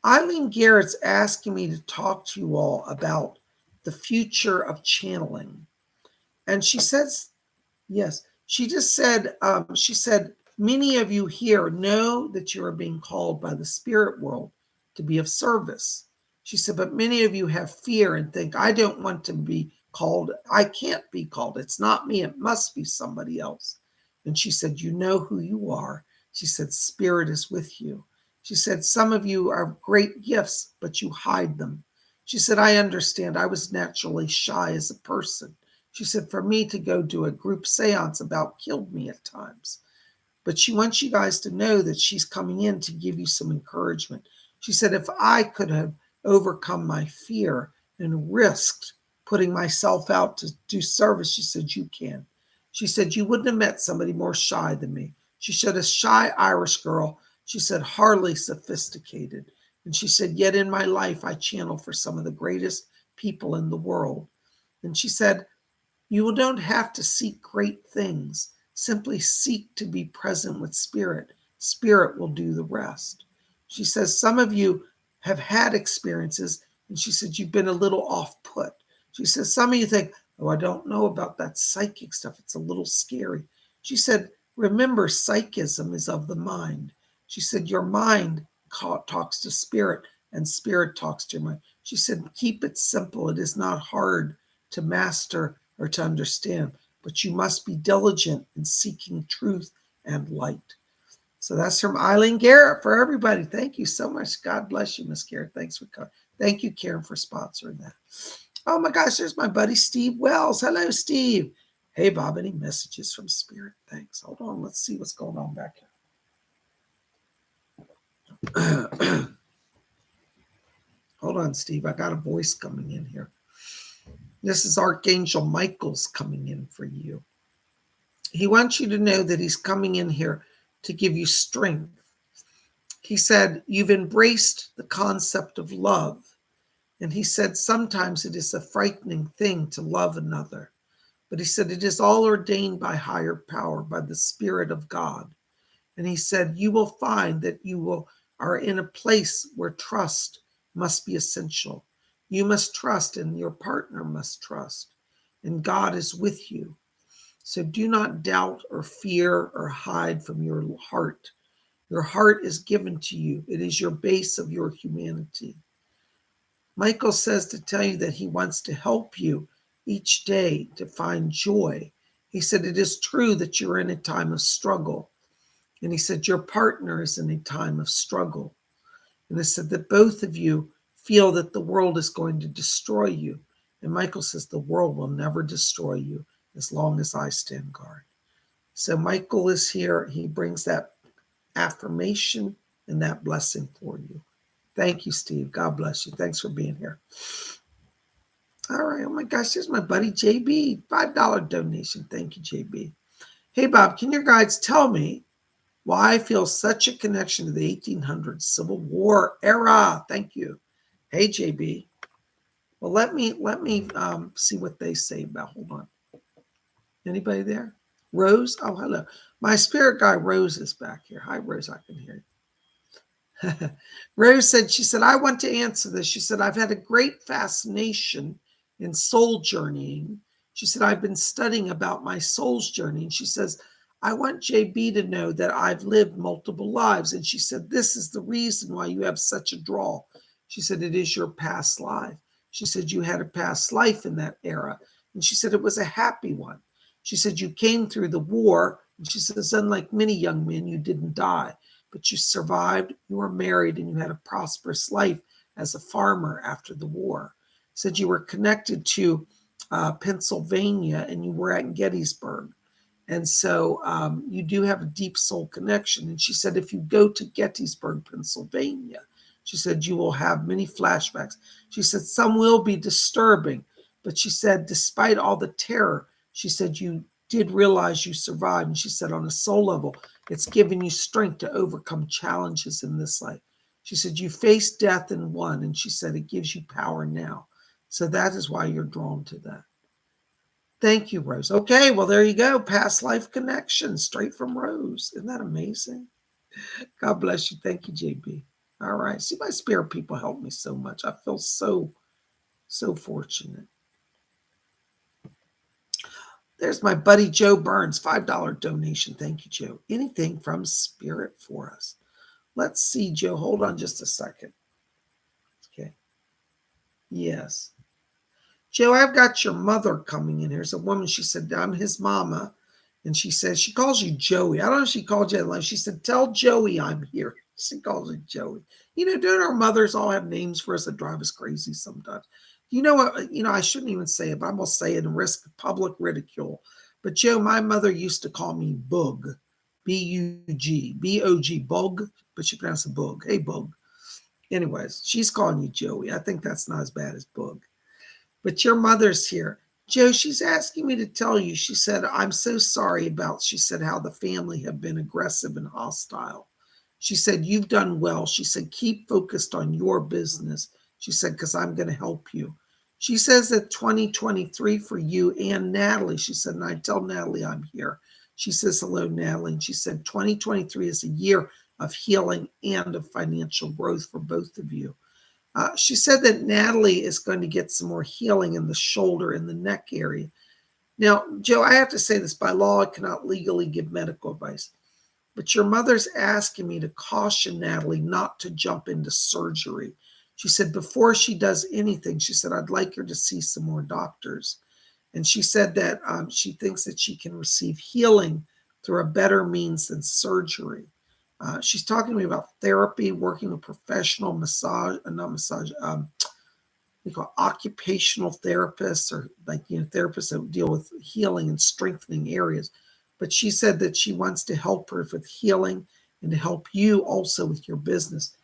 Eileen Garrett's asking me to talk to you all about the future of channeling. And she says, yes, she just said, many of you here know that you are being called by the spirit world to be of service. She said, but many of you have fear and think, I don't want to be called. I can't be called. It's not me. It must be somebody else. And she said, you know who you are. She said, spirit is with you. She said, some of you are great gifts, but you hide them. She said, I understand. I was naturally shy as a person. She said, for me to go do a group seance about killed me at times. But she wants you guys to know that she's coming in to give you some encouragement. She said, if I could have overcome my fear and risked putting myself out to do service, she said, you can. She said, you wouldn't have met somebody more shy than me. She said, a shy Irish girl, she said, hardly sophisticated. And she said, yet in my life, I channel for some of the greatest people in the world. And she said, you don't have to seek great things. Simply seek to be present with spirit. Spirit will do the rest. She says, some of you have had experiences, and she said, you've been a little off put. She says, some of you think, oh, I don't know about that psychic stuff. It's a little scary. She said, remember, psychism is of the mind. She said, your mind talks to spirit, and spirit talks to your mind. She said, keep it simple. It is not hard to master or to understand, but you must be diligent in seeking truth and light. So that's from Eileen Garrett for everybody. Thank you so much. God bless you, Miss Garrett. Thanks for coming. Thank you, Karen, for sponsoring that. Oh my gosh, there's my buddy Steve Wells. Hello, Steve. Hey, Bob, any messages from Spirit? Thanks. Hold on. Let's see what's going on back here. Hold on, Steve. I got a voice coming in here. This is Archangel Michael's coming in for you. He wants you to know that he's coming in here to give you strength. He said, you've embraced the concept of love. And he said, sometimes it is a frightening thing to love another. But he said, it is all ordained by higher power, by the Spirit of God. And he said, you will find that are in a place where trust must be essential. You must trust, and your partner must trust. And God is with you. So do not doubt or fear or hide from your heart. Your heart is given to you. It is your base of your humanity. Michael says to tell you that he wants to help you each day to find joy. He said, it is true that you're in a time of struggle. And he said, your partner is in a time of struggle. And he said that both of you feel that the world is going to destroy you. And Michael says, the world will never destroy you as long as I stand guard. So Michael is here. He brings that affirmation and that blessing for you. Thank you, Steve. God bless you. Thanks for being here. All right. Oh my gosh, here's my buddy JB. $5 donation. Thank you, JB. Hey, Bob, can your guides tell me why I feel such a connection to the 1800s Civil War era? Thank you. Hey, JB. Well, let me see what they say about. Hold on. Anybody there? Rose? Oh, hello. My spirit guide Rose is back here. Hi, Rose. I can hear you. Rose said, she said, I want to answer this. She said, I've had a great fascination in soul journeying. She said, I've been studying about my soul's journey. And she says, I want JB to know that I've lived multiple lives. And she said, this is the reason why you have such a draw. She said, it is your past life. She said, you had a past life in that era. And she said, it was a happy one. She said, you came through the war. And she says, unlike many young men, you didn't die. But you survived, you were married, and you had a prosperous life as a farmer after the war. Said you were connected to Pennsylvania and you were at Gettysburg. And so you do have a deep soul connection. And she said, if you go to Gettysburg, Pennsylvania, she said, you will have many flashbacks. She said, some will be disturbing. But she said, despite all the terror, she said, you did realize you survived. And she said, on a soul level, it's given you strength to overcome challenges in this life. She said, you faced death and won. And she said, it gives you power now. So that is why you're drawn to that. Thank you, Rose. Okay, well, there you go. Past life connection straight from Rose. Isn't that amazing? God bless you. Thank you, JB. All right. See, my spirit people help me so much. I feel so fortunate. There's my buddy Joe Burns, $5 donation. Thank you, Joe. Anything from Spirit for us. Let's see, Joe. Hold on just a second. Okay. Yes. Joe, I've got your mother coming in. Here's a woman. She said, I'm his mama. And she says, she calls you Joey. I don't know if she called you that line. She said, tell Joey I'm here. She calls you Joey. You know, don't our mothers all have names for us that drive us crazy sometimes? You know what? You know, I shouldn't even say it, but I'm going to say it and risk public ridicule. But Joe, my mother used to call me Bug, B-U-G, B-O-G, Bug, but she pronounced it Bug. Hey, Bug. Anyways, she's calling you Joey. I think that's not as bad as Bug. But your mother's here. Joe, she's asking me to tell you, she said, I'm so sorry about, she said, how the family have been aggressive and hostile. She said, you've done well. She said, keep focused on your business. She said, because I'm going to help you. She says that 2023 for you and Natalie, she said, and I tell Natalie I'm here. She says, hello, Natalie. And she said, 2023 is a year of healing and of financial growth for both of you. She said that Natalie is going to get some more healing in the shoulder and the neck area. Now, Joe, I have to say this. By law, I cannot legally give medical advice. But your mother's asking me to caution Natalie not to jump into surgery. She said before she does anything, she said, I'd like her to see some more doctors. And she said that she thinks that she can receive healing through a better means than surgery. She's talking to me about therapy, working with professional we call occupational therapists, or therapists that deal with healing and strengthening areas. But she said that she wants to help her with healing and to help you also with your business.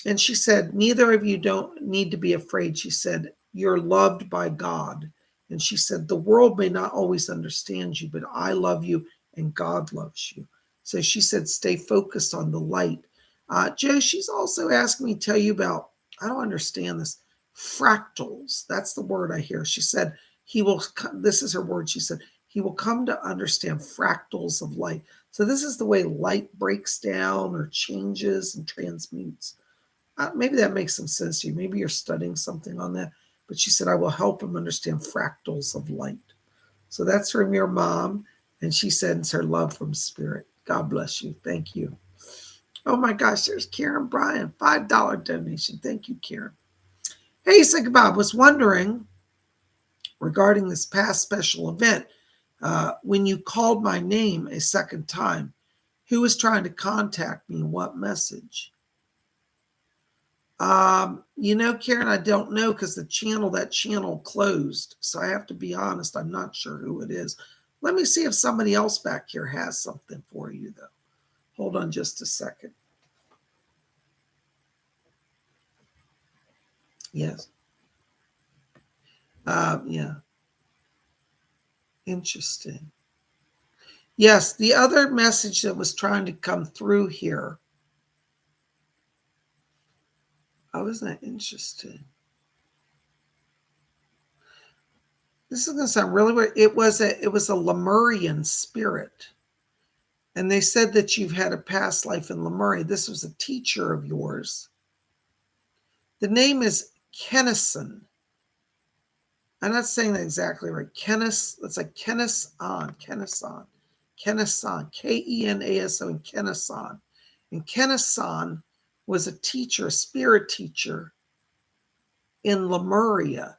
And she said, neither of you don't need to be afraid. She said, you're loved by God. And she said, the world may not always understand you, but I love you and God loves you. So she said, stay focused on the light. Joe, she's also asking me to tell you about, I don't understand this, fractals. That's the word I hear. She said, he will, this is her word. She said, he will come to understand fractals of light. So this is the way light breaks down or changes and transmutes. Maybe that makes some sense to you. Maybe you're studying something on that. But she said, I will help him understand fractals of light. So that's from your mom. And she sends her love from spirit. God bless you. Thank you. Oh my gosh, there's Karen Bryan, $5 donation. Thank you, Karen. Hey, Psychic Bob, was wondering regarding this past special event, when you called my name a second time, who was trying to contact me and what message? Karen, I don't know because that channel closed. So I have to be honest, I'm not sure who it is. Let me see if somebody else back here has something for you, though. Hold on just a second. Yes. Yeah. Interesting. Yes, the other message that was trying to come through here. Oh, isn't that interesting? This is going to sound really weird. It was a Lemurian spirit. And they said that you've had a past life in Lemuria. This was a teacher of yours. The name is Kennison. I'm not saying that exactly right. Kennis, it's like Kenneson, Kenneson, Kenason, and Kenneson. And Kenneson was a teacher, a spirit teacher in Lemuria.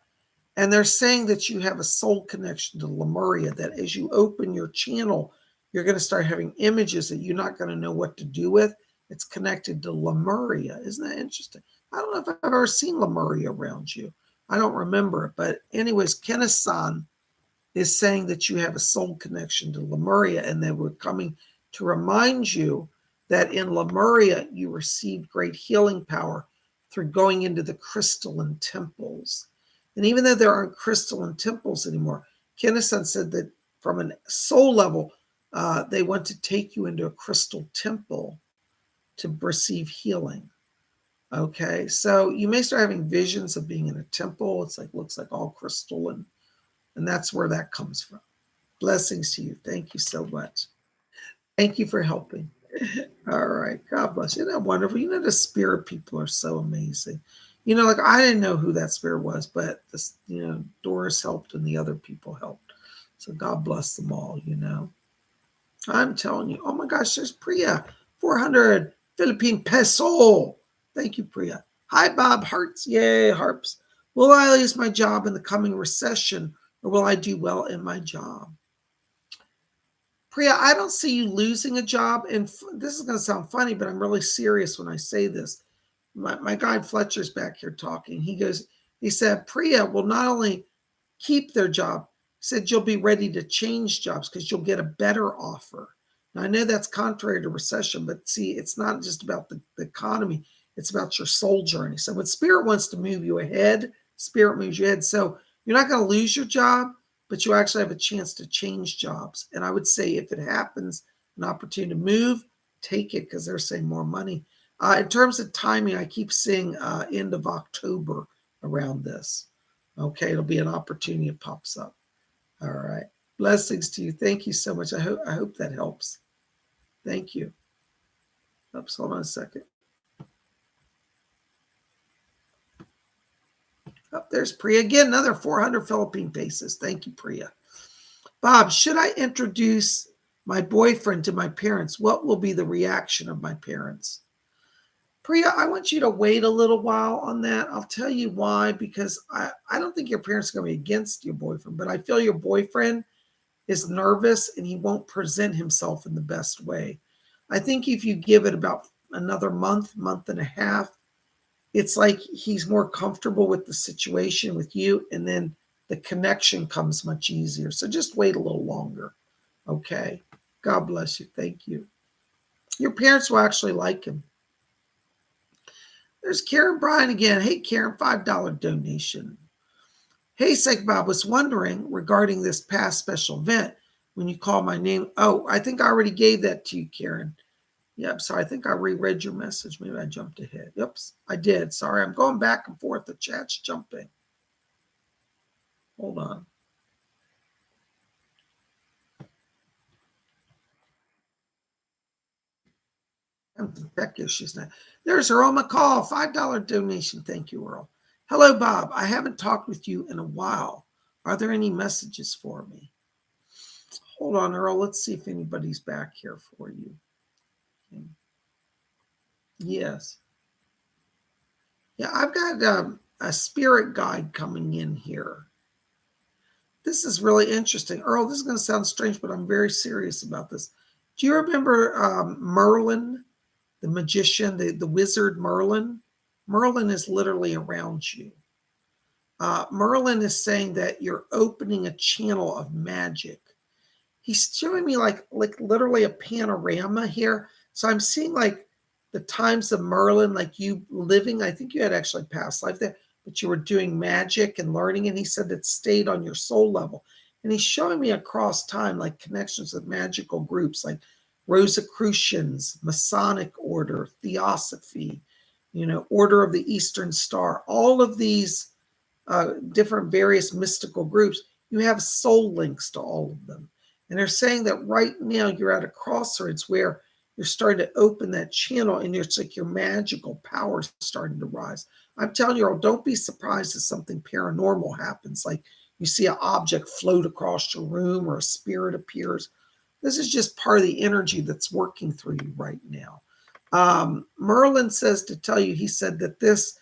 And they're saying that you have a soul connection to Lemuria, that as you open your channel, you're going to start having images that you're not going to know what to do with. It's connected to Lemuria. Isn't that interesting? I don't know if I've ever seen Lemuria around you. I don't remember it. But anyways, Kenneson is saying that you have a soul connection to Lemuria, and they were coming to remind you that in Lemuria, you received great healing power through going into the crystalline temples. And even though there aren't crystalline temples anymore, Kenneson said that from a soul level, they want to take you into a crystal temple to receive healing. Okay, so you may start having visions of being in a temple. It's like looks like all crystal, and that's where that comes from. Blessings to you. Thank you so much. Thank you for helping. All right. God bless you. Isn't that wonderful? The spirit people are so amazing. Like I didn't know who that spirit was, but this, Doris helped and the other people helped. So God bless them all, I'm telling you. Oh my gosh, there's Priya. 400 Philippine peso. Thank you, Priya. Hi, Bob. Hearts. Yay, harps. Will I lose my job in the coming recession, or will I do well in my job? Priya, I don't see you losing a job. And this is going to sound funny, but I'm really serious when I say this. My guy Fletcher's back here talking. He said, Priya will not only keep their job, he said you'll be ready to change jobs because you'll get a better offer. Now, I know that's contrary to recession, but see, it's not just about the economy. It's about your soul journey. So when Spirit wants to move you ahead, Spirit moves you ahead. So you're not going to lose your job, but you actually have a chance to change jobs. And I would say if it happens, an opportunity to move, take it because they're saying more money. In terms of timing, I keep seeing end of October around this. Okay, it'll be an opportunity that pops up. All right. Blessings to you. Thank you so much. I hope that helps. Thank you. Oops, hold on a second. Oh, there's Priya again, another 400 Philippine pesos. Thank you, Priya. Bob, should I introduce my boyfriend to my parents? What will be the reaction of my parents? Priya, I want you to wait a little while on that. I'll tell you why, because I don't think your parents are going to be against your boyfriend, but I feel your boyfriend is nervous and he won't present himself in the best way. I think if you give it about another month and a half, it's like he's more comfortable with the situation with you, and then the connection comes much easier. So just wait a little longer. Okay. God bless you. Thank you. Your parents will actually like him. There's Karen Bryan again. Hey, Karen, $5 donation. Hey, Psych Bob, was wondering regarding this past special event. when you call my name. Oh, I think I already gave that to you, Karen. Yep, sorry, I think I reread your message. Maybe I jumped ahead. Oops, I did. Sorry, I'm going back and forth. The chat's jumping. Hold on. Tech issues now. There's Earl McCall, $5 donation. Thank you, Earl. Hello, Bob. I haven't talked with you in a while. Are there any messages for me? Hold on, Earl. Let's see if anybody's back here for you. Okay. Yes. Yeah, I've got a spirit guide coming in here. This is really interesting. Earl, this is going to sound strange, but I'm very serious about this. Do you remember Merlin, the magician, the wizard Merlin? Merlin is literally around you. Merlin is saying that you're opening a channel of magic. He's showing me like literally a panorama here. So I'm seeing like the times of Merlin, like you living. I think you had actually past life there, but you were doing magic and learning. And he said it stayed on your soul level. And he's showing me across time like connections with magical groups like Rosicrucians, Masonic Order, Theosophy, Order of the Eastern Star, all of these different various mystical groups. You have soul links to all of them. And they're saying that right now you're at a crossroads where you're starting to open that channel and it's like your magical power is starting to rise. I'm telling you, don't be surprised if something paranormal happens, like you see an object float across your room or a spirit appears. This is just part of the energy that's working through you right now. Merlin says to tell you, he said that this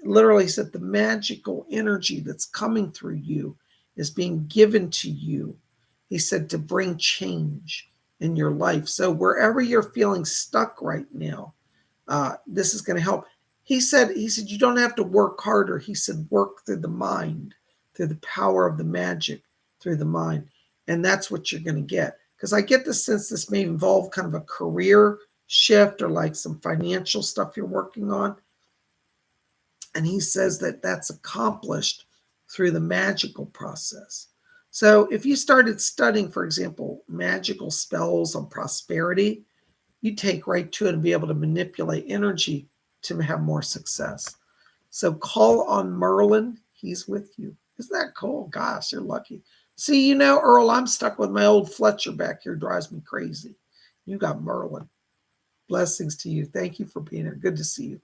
literally said the magical energy that's coming through you is being given to you. He said to bring change in your life. So wherever you're feeling stuck right now, this is going to help. He said you don't have to work harder. He said work through the mind, through the power of the magic, through the mind. And that's what you're going to get. Because I get the sense this may involve kind of a career shift or like some financial stuff you're working on. And he says that that's accomplished through the magical process. So if you started studying, for example, magical spells on prosperity, you take right to it and be able to manipulate energy to have more success. So call on Merlin. He's with you. Isn't that cool? Gosh, you're lucky. See, Earl, I'm stuck with my old Fletcher back here. Drives me crazy. You got Merlin. Blessings to you. Thank you for being here. Good to see you.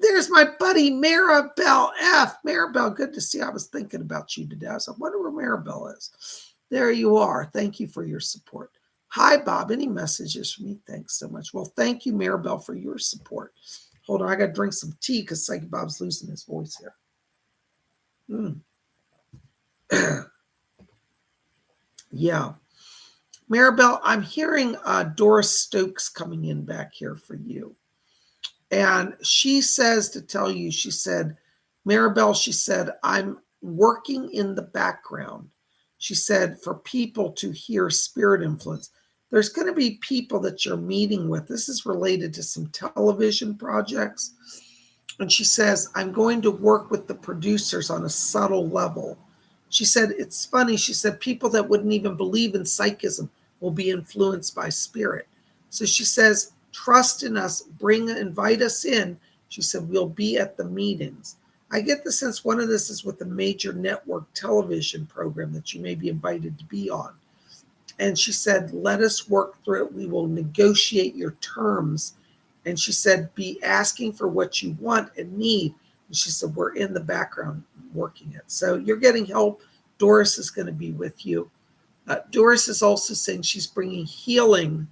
There's my buddy Maribel F. Maribel, good to see you. I was thinking about you today. I was like, I wonder where Maribel is. There you are. Thank you for your support. Hi, Bob. Any messages for me? Thanks so much. Well, thank you, Maribel, for your support. Hold on. I got to drink some tea because Psychic Bob's losing his voice here. Yeah. Maribel, I'm hearing Doris Stokes coming in back here for you. And she says to tell you, she said, Maribel, she said, I'm working in the background. She said, for people to hear spirit influence. There's going to be people that you're meeting with. This is related to some television projects. And she says, I'm going to work with the producers on a subtle level. She said, it's funny. She said, people that wouldn't even believe in psychism will be influenced by spirit. So she says, trust in us, invite us in. She said, we'll be at the meetings. I get the sense one of this is with a major network television program that you may be invited to be on. And she said, let us work through it. We will negotiate your terms. And she said, be asking for what you want and need. And she said, we're in the background working it. So you're getting help. Doris is going to be with you. Doris is also saying she's bringing healing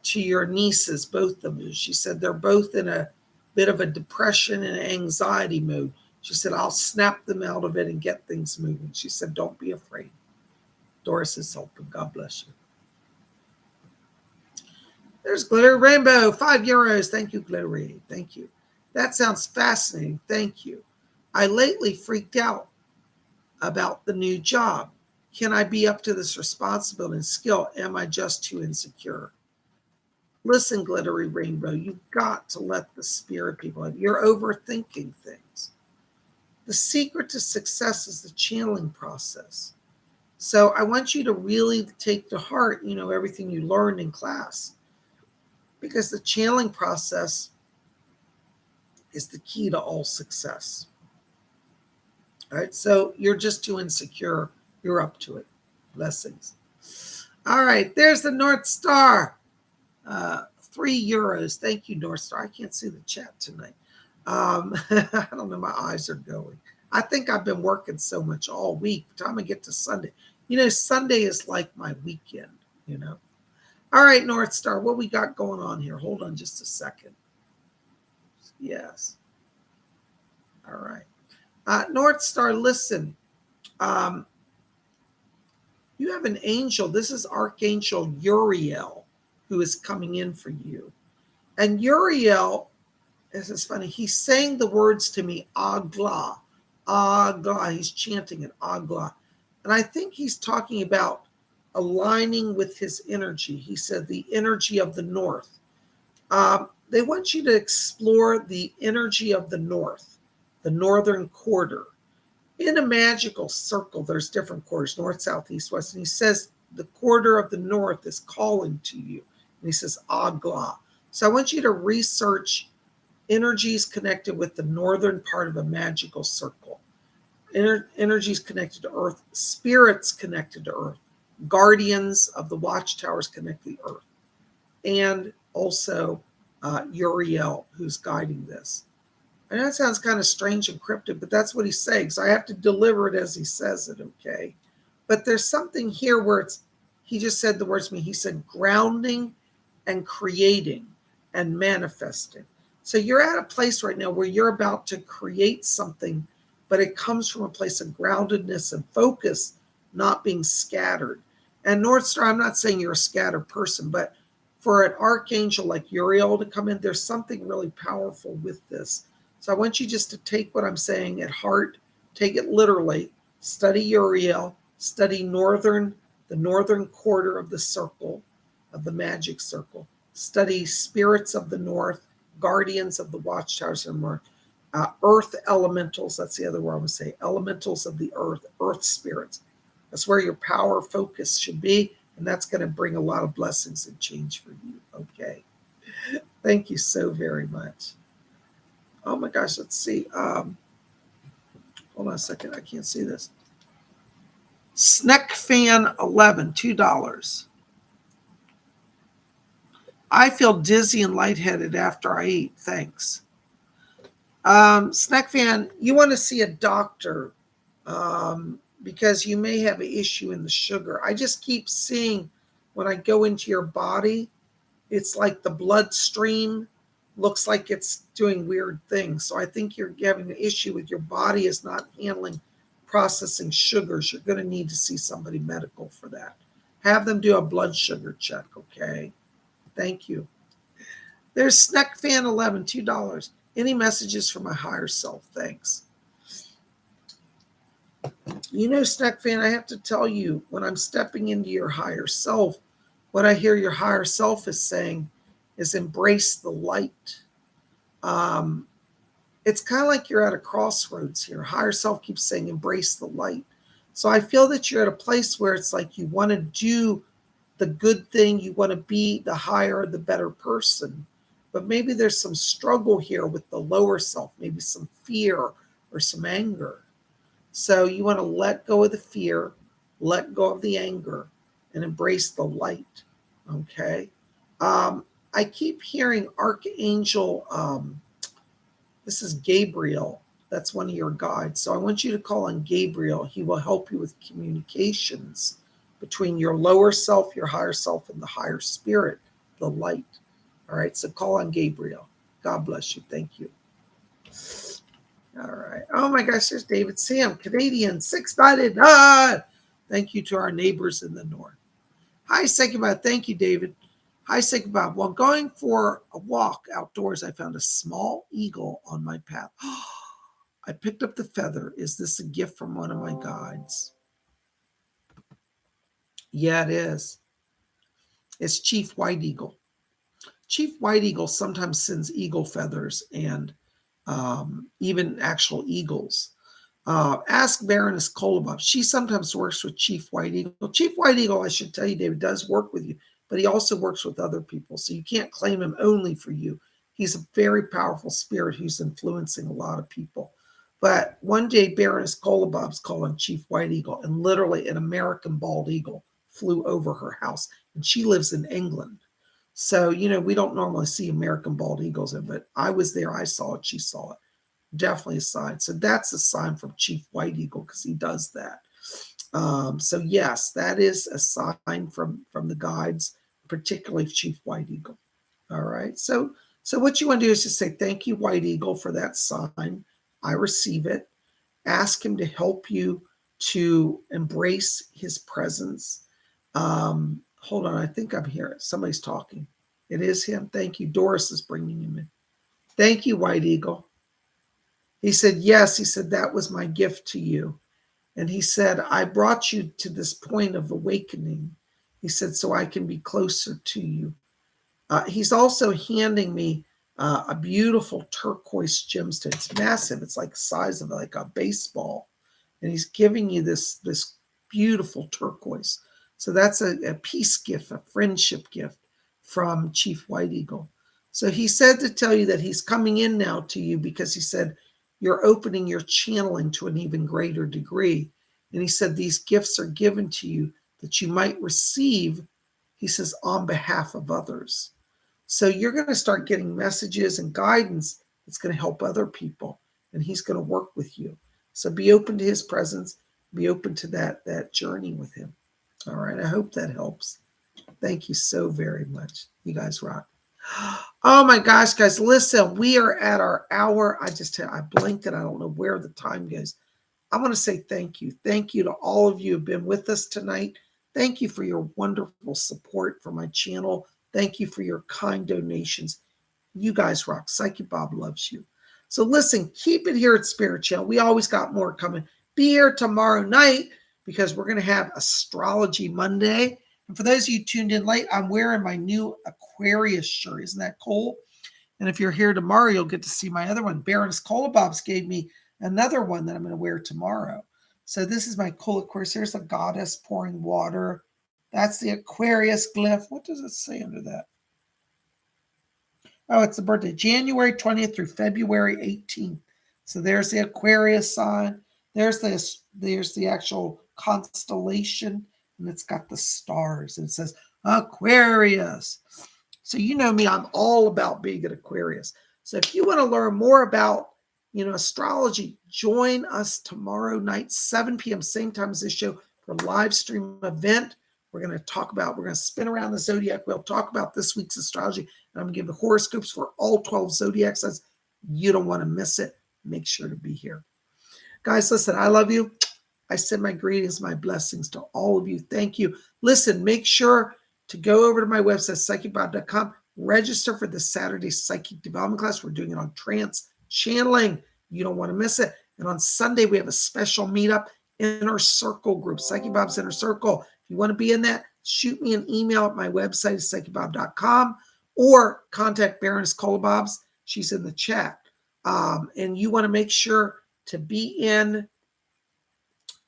to your nieces, both of you. She said they're both in a bit of a depression and anxiety mode. She said, I'll snap them out of it and get things moving. She said, don't be afraid. Doris is helping. God bless you. There's Glitter Rainbow, €5. Thank you, Glittery. Thank you. That sounds fascinating. Thank you. I lately freaked out about the new job. Can I be up to this responsibility and skill? Am I just too insecure? Listen, Glittery Rainbow, you've got to let the spirit people in. You're overthinking things. The secret to success is the channeling process. So I want you to really take to heart, everything you learned in class, because the channeling process is the key to all success. All right, so you're just too insecure. You're up to it. Blessings. All right, there's the North Star. €3. Thank you, North Star. I can't see the chat tonight. I don't know. My eyes are going. I think I've been working so much all week. By the time I get to Sunday, Sunday is like my weekend. All right, North Star, what we got going on here? Hold on just a second. Yes. All right. North Star, listen. You have an angel. This is Archangel Uriel, who is coming in for you. And Uriel, this is funny, he's saying the words to me, Agla, Agla. He's chanting it, Agla. And I think he's talking about aligning with his energy. He said the energy of the north. They want you to explore the energy of the north, the northern quarter. In a magical circle, there's different quarters, north, south, east, west. And he says the quarter of the north is calling to you. And he says, Agla. So I want you to research energies connected with the northern part of a magical circle. Energies connected to earth, spirits connected to earth, guardians of the watchtowers connected to earth, and also Uriel, who's guiding this. And that sounds kind of strange and cryptic, but that's what he's saying. So I have to deliver it as he says it, okay? But there's something here where he just said the words to me. He said grounding and creating and manifesting. So you're at a place right now where you're about to create something, but it comes from a place of groundedness and focus, not being scattered. And North Star, I'm not saying you're a scattered person, but for an archangel like Uriel to come in, there's something really powerful with this. So I want you just to take what I'm saying at heart, take it literally, study Uriel, study the northern quarter of the circle, of the magic circle, study spirits of the north, guardians of the watchtowers of the north, earth elementals, that's the other word I would say, elementals of the earth spirits. That's where your power focus should be, and that's going to bring a lot of blessings and change for you, okay? Thank you so very much. Oh my gosh, let's see. Hold on a second. I can't see this. Sneck Fan 11, $2. I feel dizzy and lightheaded after I eat. Thanks. Sneck Fan, you want to see a doctor because you may have an issue in the sugar. I just keep seeing when I go into your body, it's like the bloodstream looks like it's doing weird things. So I think you're having an issue with your body is not handling processing sugars. You're going to need to see somebody medical for that. Have them do a blood sugar check, okay? Thank you. There's Sneck Fan 11, $2. Any messages from my higher self? Thanks. Sneck Fan, I have to tell you, when I'm stepping into your higher self, what I hear your higher self is saying is embrace the light. It's kind of like you're at a crossroads here. Higher self keeps saying embrace the light. So I feel that you're at a place where it's like you want to do the good thing. You want to be the higher, the better person. But maybe there's some struggle here with the lower self, maybe some fear or some anger. So you want to let go of the fear, let go of the anger, and embrace the light, okay? I keep hearing Archangel, this is Gabriel. That's one of your guides. So I want you to call on Gabriel. He will help you with communications between your lower self, your higher self, and the higher spirit, the light. All right, so call on Gabriel. God bless you. Thank you. All right. Oh my gosh, there's David Sam, Canadian, 6.99. Thank you to our neighbors in the north. Hi, PsychicBob. Thank you, David. Hi, PsychicBob. While going for a walk outdoors, I found a small eagle on my path. I picked up the feather. Is this a gift from one of my guides? Yeah, it is. It's Chief White Eagle. Chief White Eagle sometimes sends eagle feathers and even actual eagles. Ask Baroness Kolobob. She sometimes works with Chief White Eagle. Chief White Eagle, I should tell you, David, does work with you, but he also works with other people. So you can't claim him only for you. He's a very powerful spirit who's influencing a lot of people. But one day, Baroness Kolobob's calling Chief White Eagle, and literally an American bald eagle flew over her house. And she lives in England. So, we don't normally see American bald eagles, but I was there. I saw it. She saw it. Definitely a sign. So that's a sign from Chief White Eagle because he does that. So yes, that is a sign from the guides, particularly Chief White Eagle. All right. So what you want to do is just say, thank you, White Eagle, for that sign. I receive it. Ask him to help you to embrace his presence. Hold on. I think I'm here. Somebody's talking. It is him. Thank you. Doris is bringing him in. Thank you, White Eagle. He said, yes. He said, that was my gift to you. And he said, I brought you to this point of awakening. He said, so I can be closer to you. He's also handing me a beautiful turquoise gemstone. It's massive. It's like the size of like a baseball. And he's giving you this beautiful turquoise. So that's a peace gift, a friendship gift from Chief White Eagle. So he said to tell you that he's coming in now to you because he said, you're opening your channeling to an even greater degree. And he said, these gifts are given to you that you might receive, he says, on behalf of others. So you're going to start getting messages and guidance that's going to help other people. And he's going to work with you. So be open to his presence. Be open to that journey with him. All right. I hope that helps. Thank you so very much. You guys rock. Oh my gosh, guys, listen, we are at our hour. I blinked and I don't know where the time goes. I want to say thank you. Thank you to all of you who have been with us tonight. Thank you for your wonderful support for my channel. Thank you for your kind donations. You guys rock. Psychic Bob loves you. So listen, keep it here at Spirit Channel. We always got more coming. Be here tomorrow night because we're going to have Astrology Monday. And for those of you tuned in late, I'm wearing my new Aquarius shirt. Isn't that cool? And if you're here tomorrow, you'll get to see my other one. Baroness Kolobobs gave me another one that I'm going to wear tomorrow. So this is my cool Aquarius. There's a goddess pouring water. That's the Aquarius glyph. What does it say under that? Oh, it's the birthday, January 20th through February 18th. So there's the Aquarius sign. There's the actual constellation. And it's got the stars. And it says Aquarius. So you know me, I'm all about being an Aquarius. So if you want to learn more about, astrology, join us tomorrow night, 7 p.m., same time as this show, for a live stream event. We're going to spin around the zodiac. We'll talk about this week's astrology. And I'm going to give the horoscopes for all 12 zodiac signs. You don't want to miss it. Make sure to be here. Guys, listen, I love you. I send my greetings, my blessings to all of you. Thank you. Listen, make sure to go over to my website, PsychicBob.com. Register for the Saturday Psychic Development class. We're doing it on trance channeling. You don't want to miss it. And on Sunday, we have a special meetup, Inner Circle group, Psychic Bob's Inner Circle. If you want to be in that, shoot me an email at my website, PsychicBob.com, or contact Baroness Kolobobs. She's in the chat. And you want to make sure to be in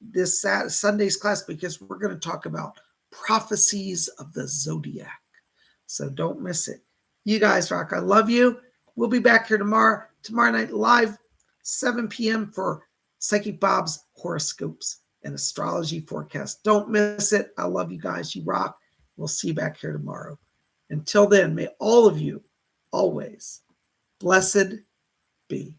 this Sunday's class because we're going to talk about prophecies of the zodiac. So don't miss it. You guys rock. I love you. We'll be back here tomorrow night live, 7 p.m. for Psychic Bob's horoscopes and astrology forecast. don't miss it. I love you guys. You rock. We'll see you back here tomorrow. Until then, may all of you always blessed be.